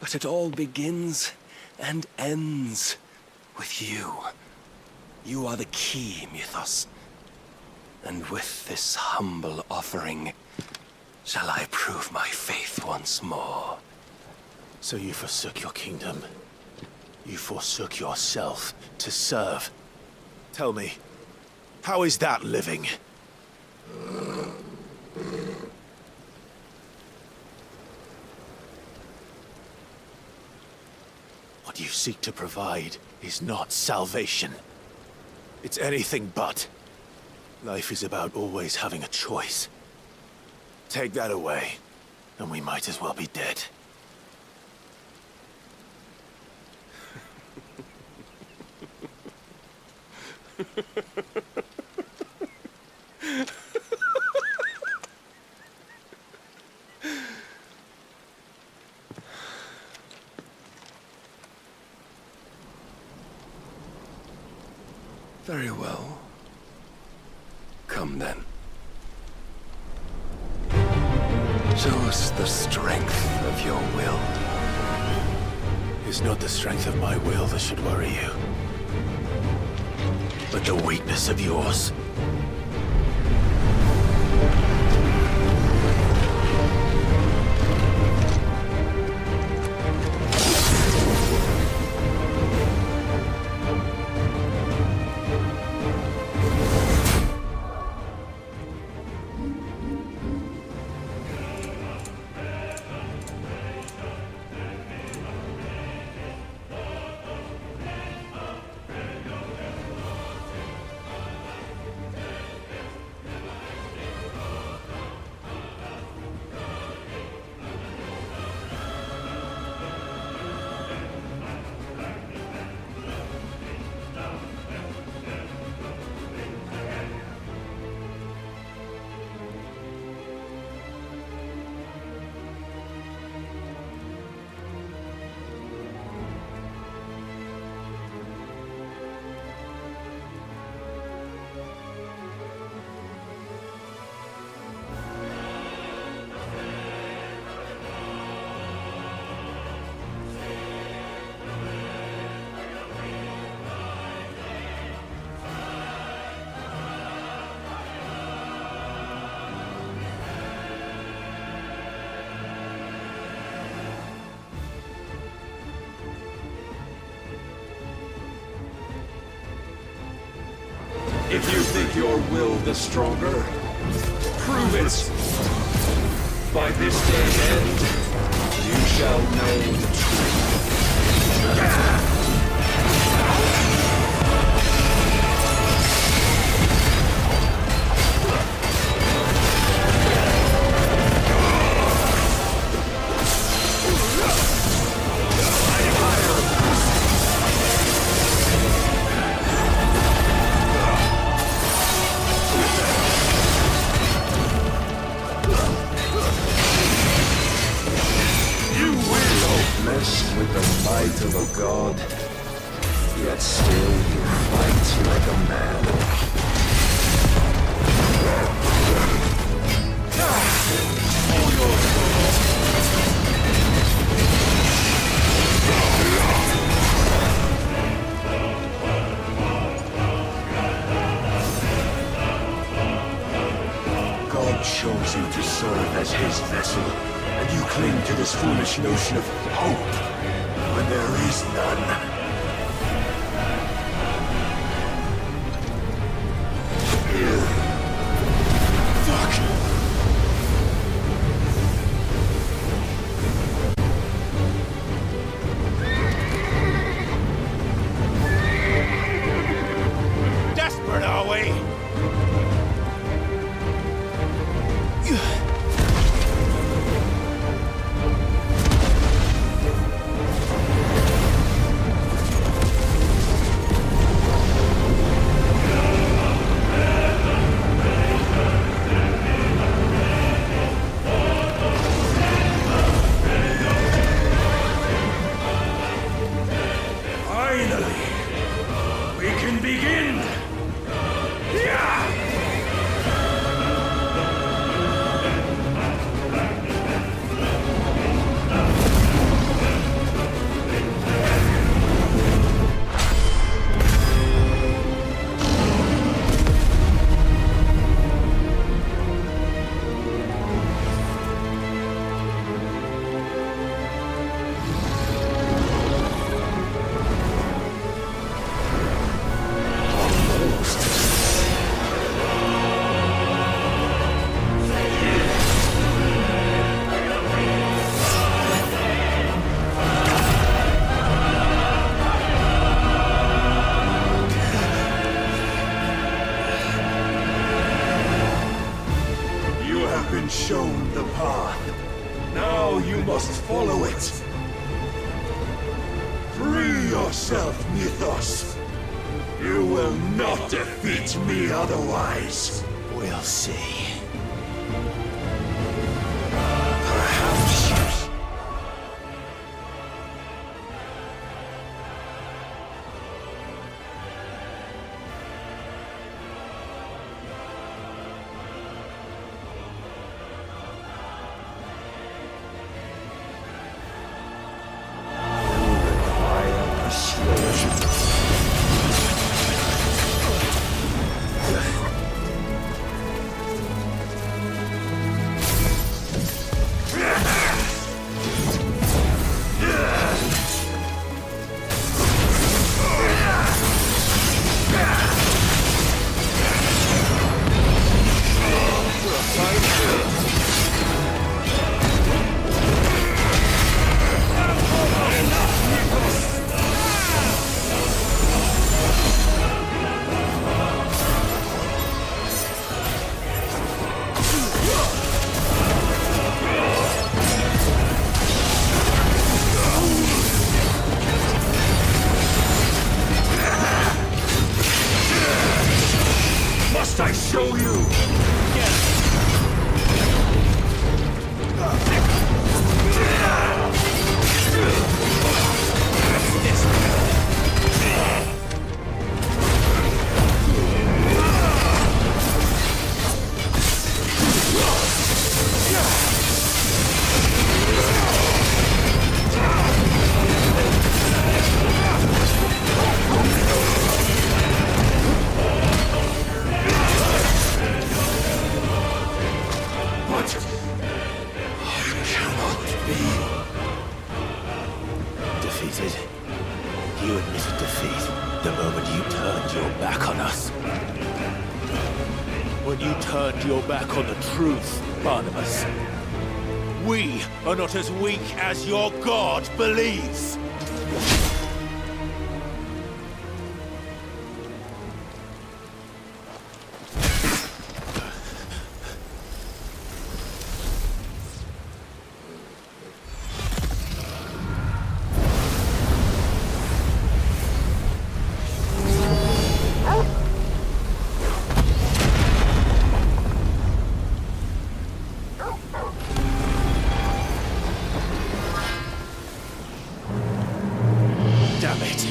But it all begins and ends with you. You are the key, Mythos. And with this humble offering, shall I prove my faith once more.
So you forsook your kingdom. You forsook yourself to serve. Tell me, how is that living? What you seek to provide is not salvation. It's anything but. Life is about always having a choice. Take that away, and we might as well be dead.
Very well. Come then. Show us the strength of your will.
It's not the strength of my will that should worry you, but the weakness of yours.
If you think your will the stronger, prove it. By this day's end, you shall know the truth.
With the might of a god, yet still you fight like a man. God chose you to serve as his vessel, and you cling to this foolish notion of hope when there is none. Fuck!
Desperate, are we?
shown the path. Now you must follow it. Free yourself, Mythos. You will not defeat me otherwise.
We'll see.
Perhaps. Must I show you?
Defeated. You admitted defeat the moment you turned your back on us. When you turned your back on the truth, Barnabas. We are not as weak as your god believes. Damn it.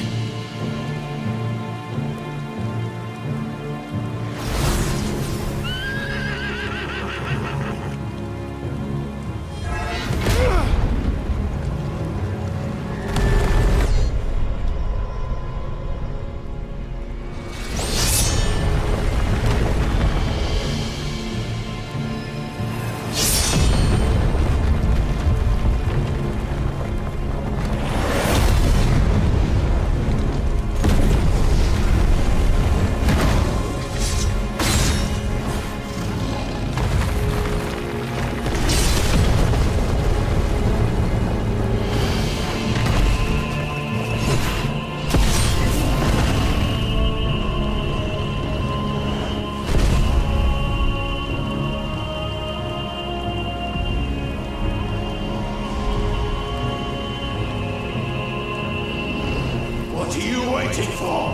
What are you waiting for?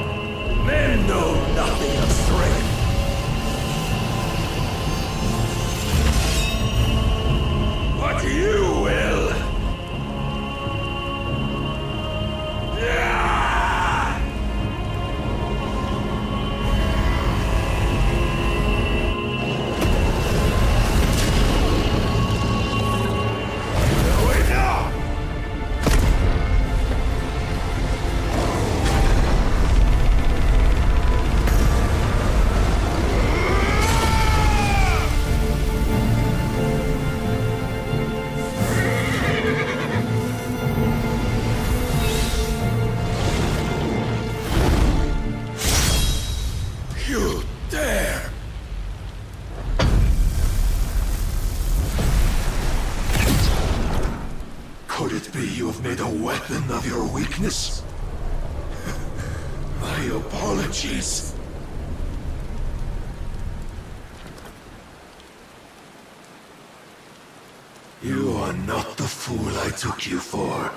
Men know nothing of strength. But you will. You dare! Could it be you have made a weapon of your weakness? My apologies.
are not the fool I took you for.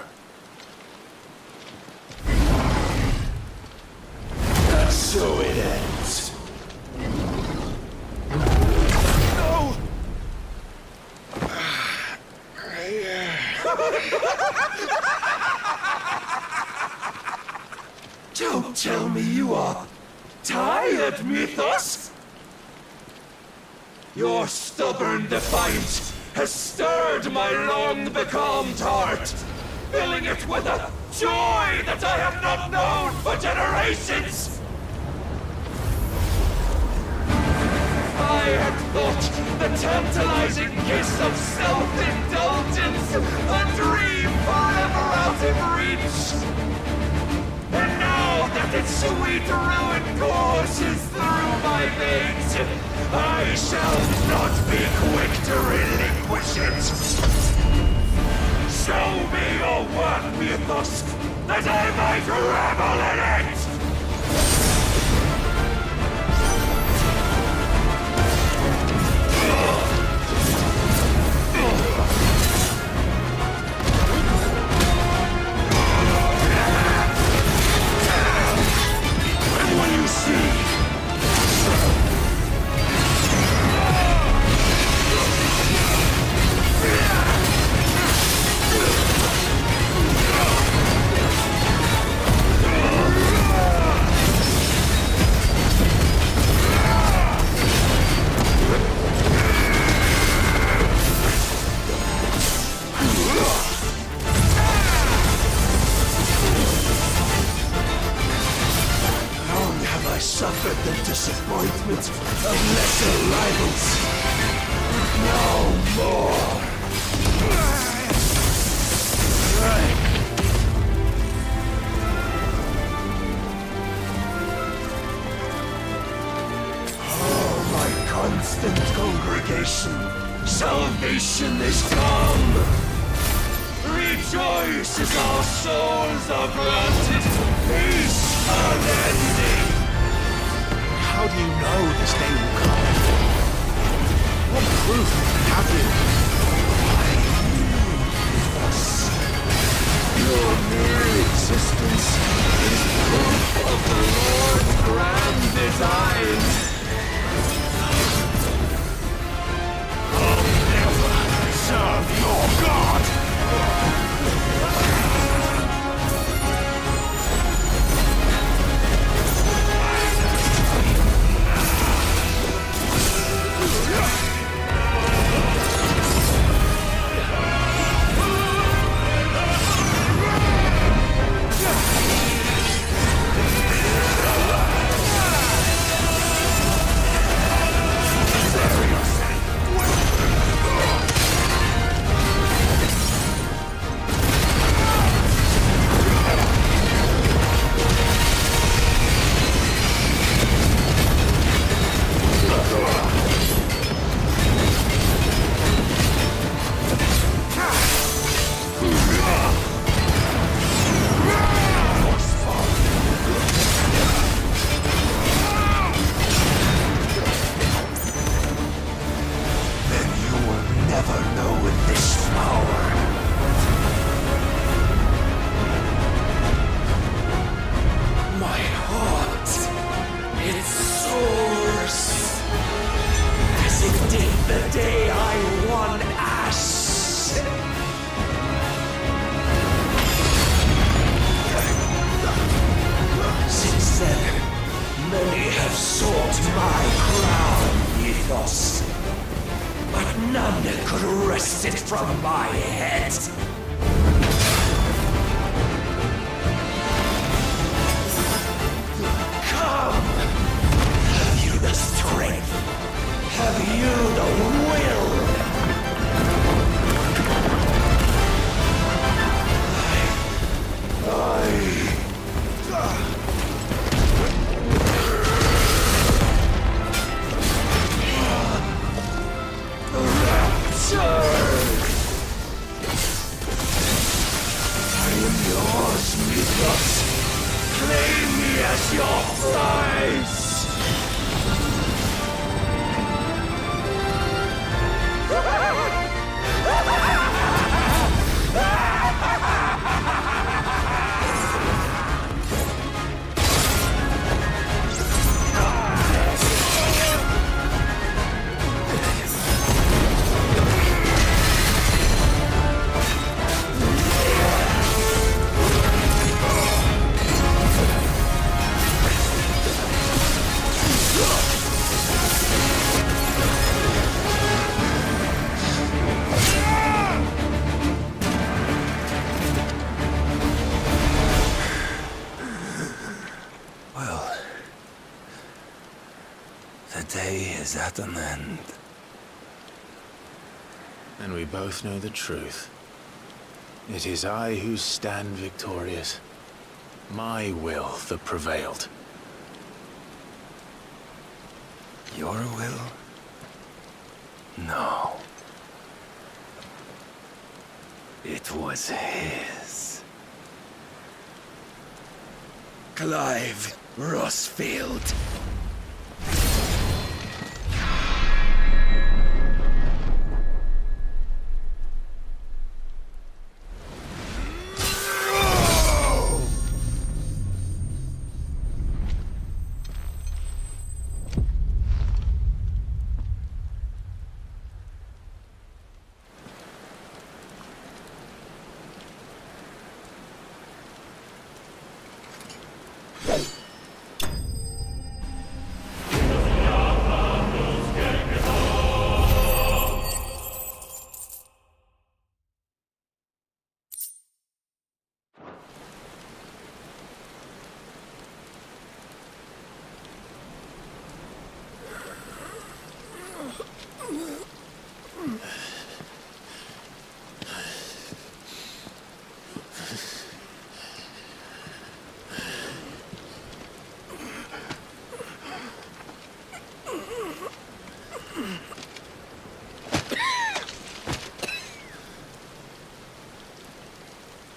And so it ends. No! Don't tell me you are tired, Mythos! Your stubborn defiance has stirred my long-becalmed heart, filling it with a joy that I have not known for generations! I had thought the tantalizing kiss of self-indulgence a dream forever out of reach. And now that its sweet ruin courses through my veins, I shall not be quick to relinquish it. Show me your work, Mythos, that I might revel in it! And when you see suffered the disappointment of lesser rivals. No more. Oh, my constant congregation, salvation is come. Rejoice as our souls are granted peace unending.
How do you know this day will come? What proof have you?
Your mere existence is proof of the Lord's grand design. I'll never serve your God! Claim me as your bride!
Well, the day is at an end.
And we both know the truth. It is I who stand victorious. My will that prevailed.
Your will? No. It was his. Clive Rosfield.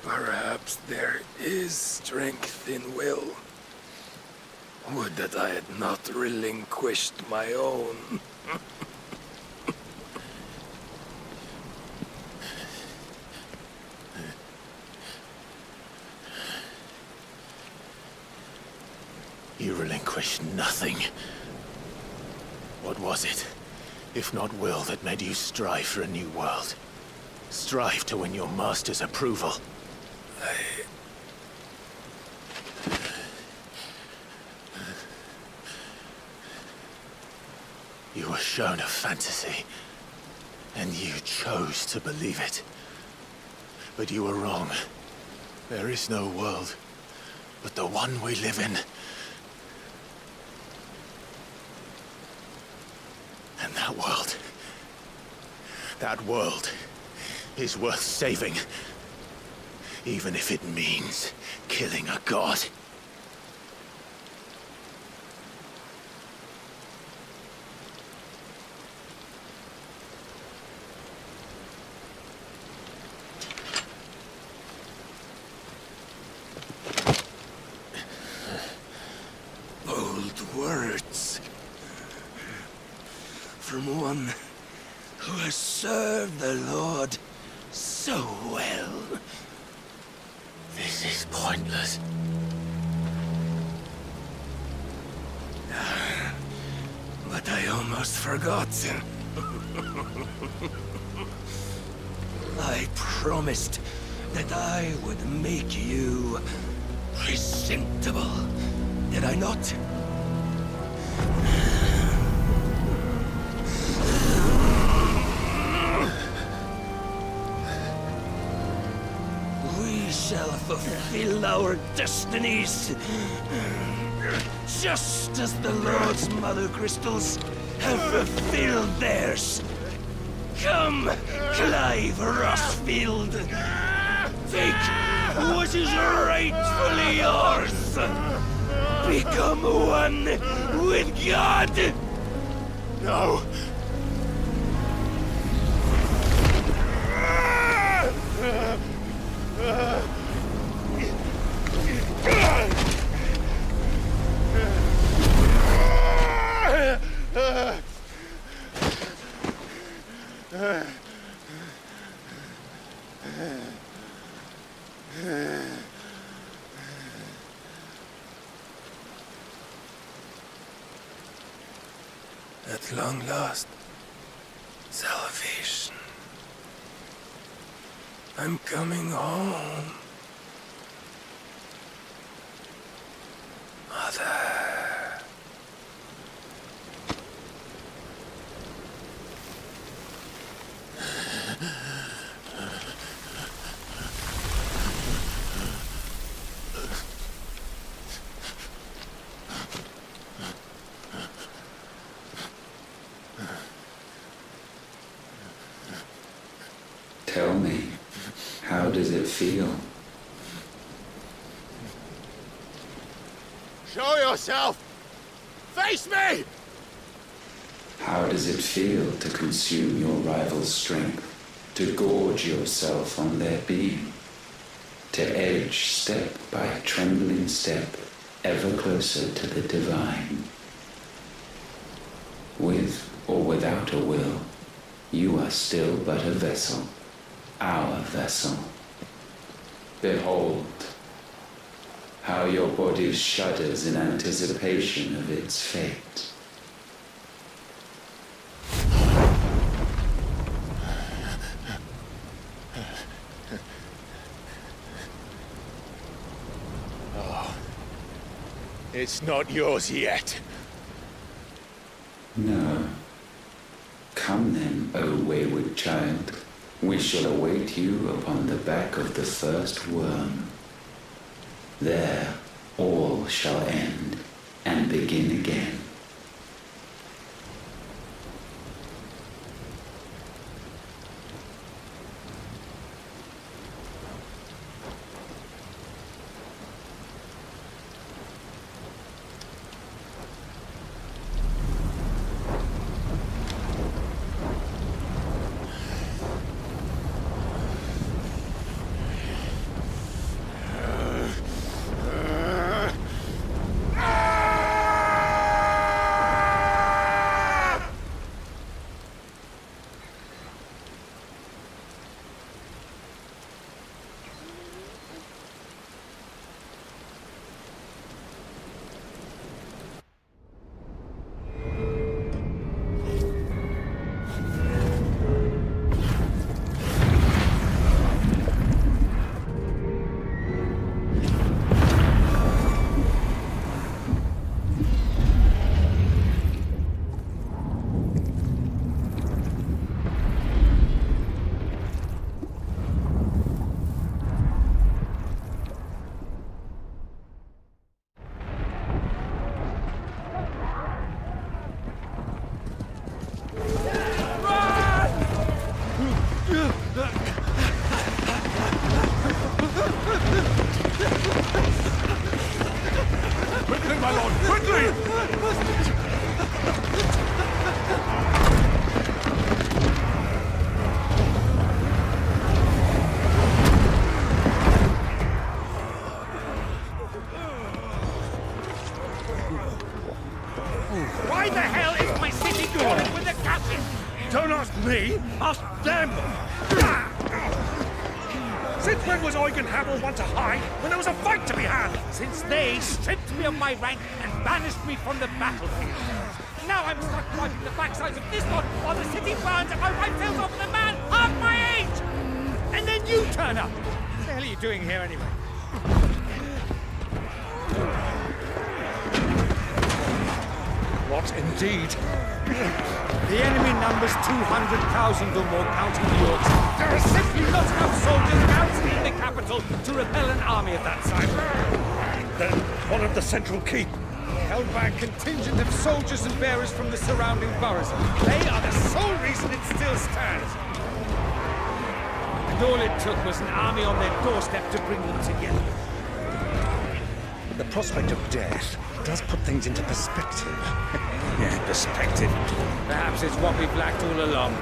Perhaps there is strength in will. Would that I had not relinquished my own.
You relinquished nothing. What was it, if not will, that made you strive for a new world? Strive to win your master's approval? You were shown a fantasy, and you chose to believe it. But you were wrong. There is no world but the one we live in. And that world is worth saving. Even if it means killing a god.
Bold words. From one who has served the Lord so well.
This is pointless.
But I almost forgot. I promised that I would make you presentable. Did I not? We shall fulfill our destinies. Just as the Lord's Mother Crystals have fulfilled theirs. Come, Clive Rosfield. Take what is rightfully yours. Become one with God.
No.
At long last, salvation. I'm coming home. Mother.
Tell me, how does it feel?
Show yourself! Face me!
How does it feel to consume your rival's strength? To gorge yourself on their beam? To edge step by trembling step ever closer to the divine? With or without a will, you are still but a vessel, our vessel. Behold, how your body shudders in anticipation of its fate.
It's not yours yet.
No. Come then, O wayward child. We shall await you upon the back of the first worm. There, all shall end and begin again.
Quickly, my lord! Quickly!
Why the hell is my city calling with the captain?
Don't ask me! Ask them! Since when was Eugen Hamel one to hide when there was a fight to be had?
Since they stripped me of my rank and banished me from the battlefield. Now I'm stuck wiping the backsides of this lot while the city burns and my wife kills off a man half my age! And then you turn up! What the hell are you doing here anyway?
What indeed?
The enemy numbers 200,000 or more, counting the orcs. There are simply not enough soldiers outside the capital to repel an army of that size.
Then what of the central keep?
Held by a contingent of soldiers and bearers from the surrounding boroughs. They are the sole reason it still stands. And all it took was an army on their doorstep to bring them together.
The prospect of death does put things into perspective. Yeah, perspective.
Perhaps it's what we've lacked all along.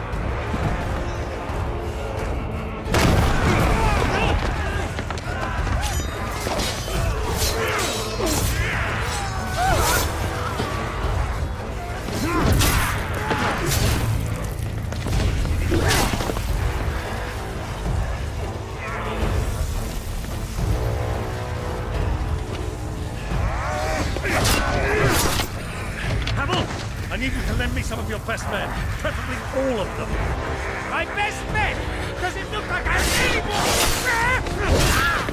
I need you to lend me some of your best men, preferably all of them.
My best men? Does it look like I'm anymore?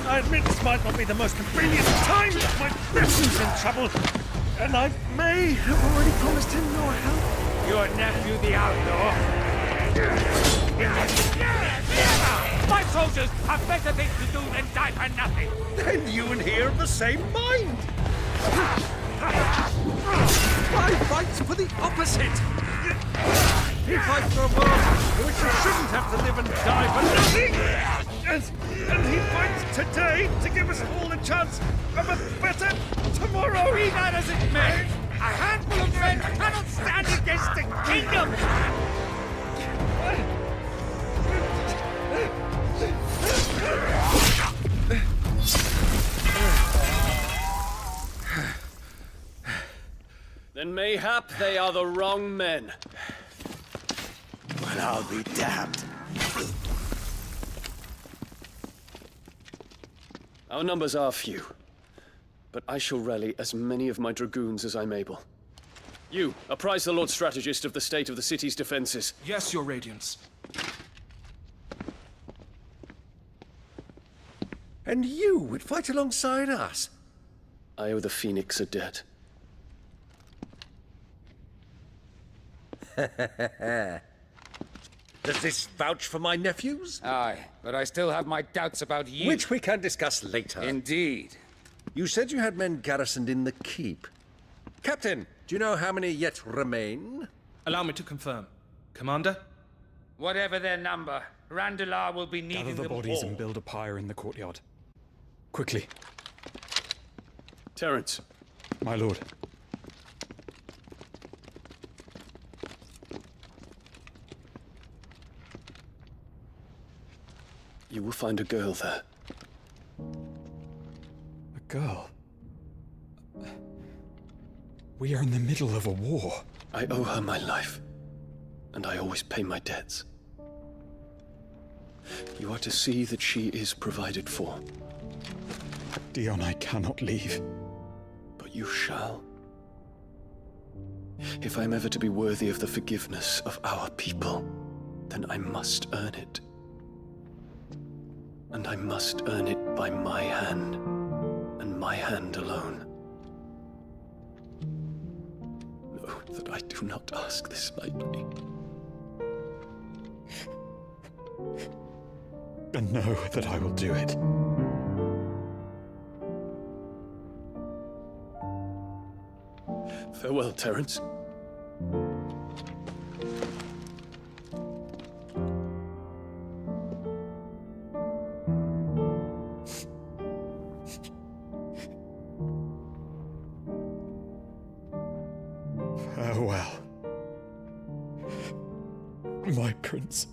I admit this might not be the most convenient time, but my nephew's in trouble, and I may have already promised him your help.
Your nephew, the outlaw? My soldiers have better things to do than die for nothing.
Then you and he are of the same mind.
I fight for the opposite! He fights for a world in which you shouldn't have to live and die for nothing! And he fights today to give us all a chance of a better tomorrow! Be that as it may, a handful of men cannot stand against a kingdom!
Then mayhap they are the wrong men.
Well, I'll be damned.
Our numbers are few, but I shall rally as many of my dragoons as I'm able. You, apprise the Lord Strategist of the state of the city's defenses.
Yes, Your Radiance.
And you would fight alongside us?
I owe the Phoenix a debt.
Does this vouch for my nephews?
Aye, but I still have my doubts about you.
Which we can discuss later.
Indeed.
You said you had men garrisoned in the keep. Captain, do you know how many yet remain?
Allow me to confirm. Commander?
Whatever their number, Randalar will be needing
Gather the
them
bodies
all.
and build a pyre in the courtyard. Quickly.
Terence.
My lord.
You will find a girl there.
A girl? We are in the middle of a war.
I owe her my life, and I always pay my debts. You are to see that she is provided for.
Dion, I cannot leave.
But you shall. If I am ever to be worthy of the forgiveness of our people, then I must earn it. And I must earn it by my hand, and my hand alone. Know that I do not ask this lightly.
And know that I will do it.
Farewell, Terence.
Farewell, my prince.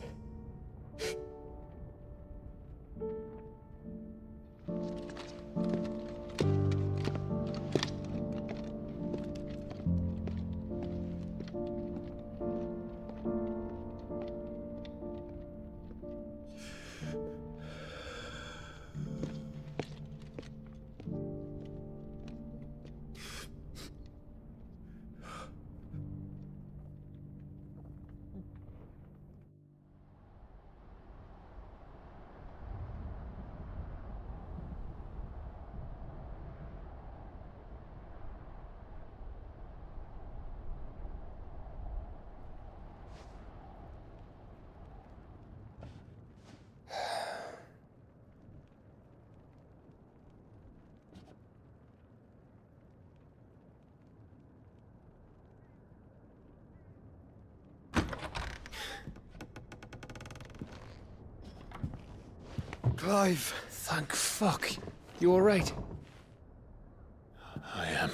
Clive, thank fuck. You alright?
I am.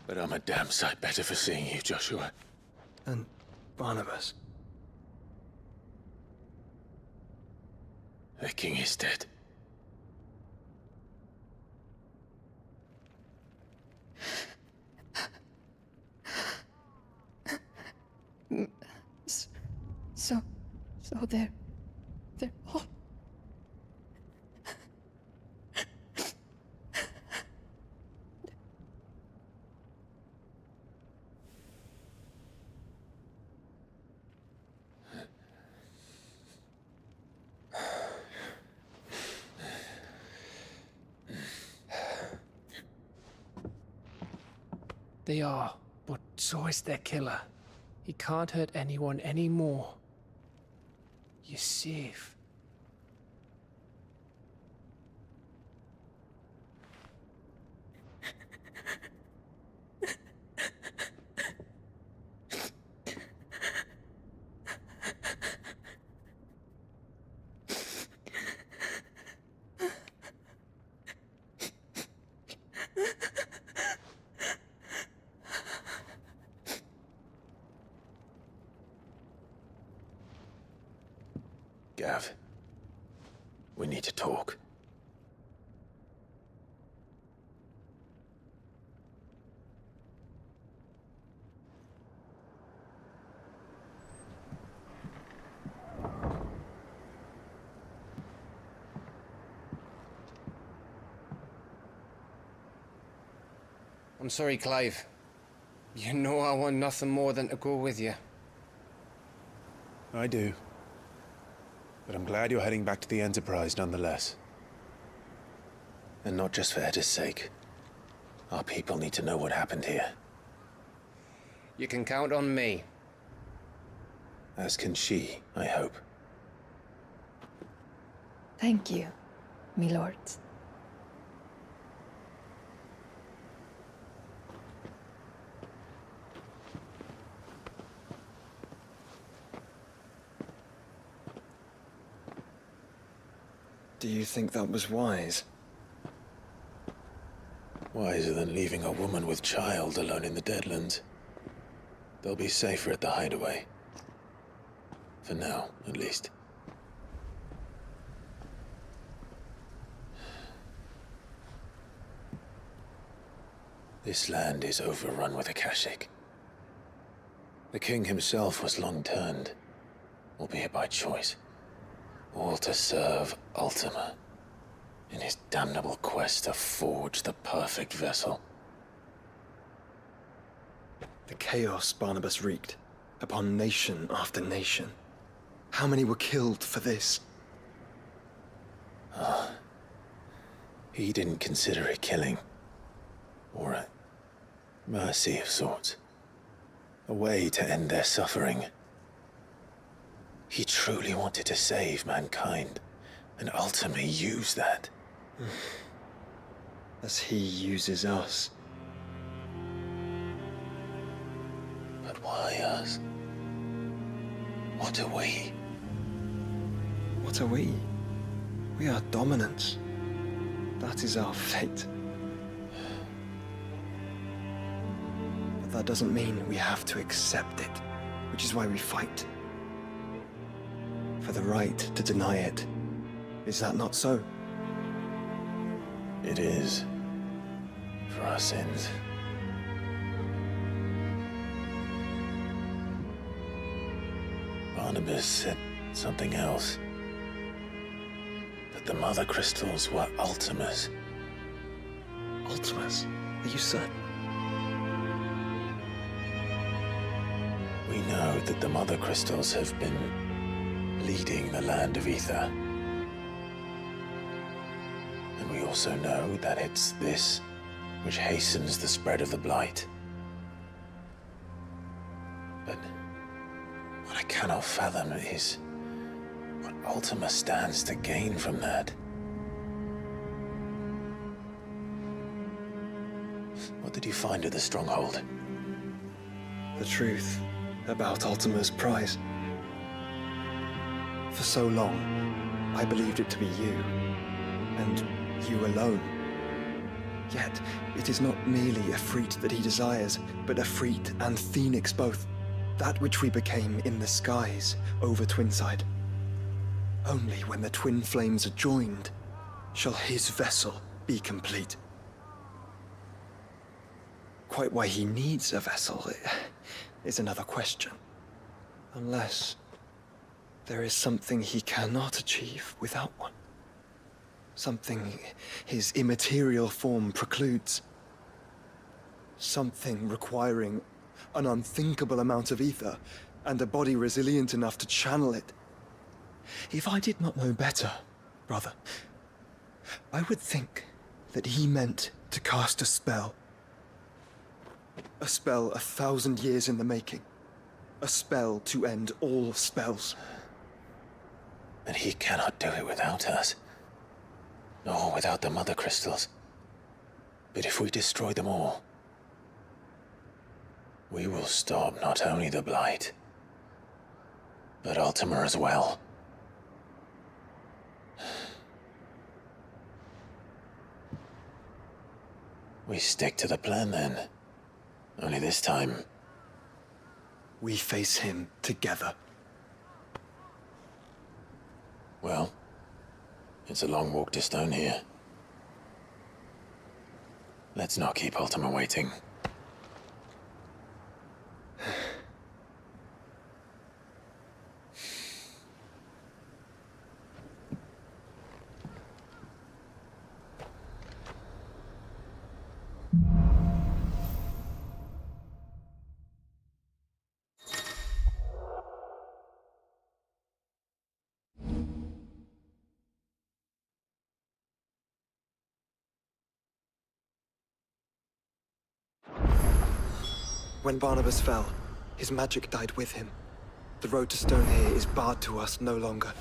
But I'm a damn sight better for seeing you, Joshua.
And Barnabas.
The king is dead.
So they're all...
They are, but so is their killer. He can't hurt anyone anymore. You're safe.
Gav, we need to talk.
I'm sorry, Clive. You know I want nothing more than to go with you.
I do. But I'm glad you're heading back to the Enterprise nonetheless. And not just for Edda's sake. Our people need to know what happened here.
You can count on me.
As can she, I hope.
Thank you, me lords.
Do you think that was wise?
Wiser than leaving a woman with child alone in the Deadlands. They'll be safer at the hideaway. For now, at least. This land is overrun with Akashic. The king himself was long turned, albeit by choice. All to serve Ultima, in his damnable quest to forge the perfect vessel.
The chaos Barnabas wreaked upon nation after nation. How many were killed for this?
He didn't consider it killing. Or a mercy of sorts. A way to end their suffering. He truly wanted to save mankind, and ultimately use that.
As he uses us.
But why us? What are we?
What are we? We are dominance. That is our fate. But that doesn't mean we have to accept it, which is why we fight. For the right to deny it. Is that not so?
It is. For our sins. Barnabas said something else. That the Mother Crystals were Ultimas.
Ultimas? Are you certain?
We know that the Mother Crystals have been leading the land of Ether. And we also know that it's this which hastens the spread of the Blight. But what I cannot fathom is what Ultima stands to gain from that. What did you find at the Stronghold?
The truth about Ultima's prize. For so long, I believed it to be you, and you alone. Yet, it is not merely Ifrit that he desires, but Ifrit and Phoenix both. That which we became in the skies over Twinside. Only when the twin flames are joined, shall his vessel be complete. Quite why he needs a vessel is another question. Unless there is something he cannot achieve without one. Something his immaterial form precludes. Something requiring an unthinkable amount of ether and a body resilient enough to channel it. If I did not know better, brother, I would think that he meant to cast a spell. A spell 1,000 years in the making. A spell to end all spells.
And he cannot do it without us. Nor without the Mother Crystals. But if we destroy them all, we will stop not only the Blight, but Ultima as well. We stick to the plan then. Only this time,
we face him together.
Well, it's a long walk to Stone here. Let's not keep Ultima waiting.
When Barnabas fell, his magic died with him. The road to Stone here is barred to us no longer.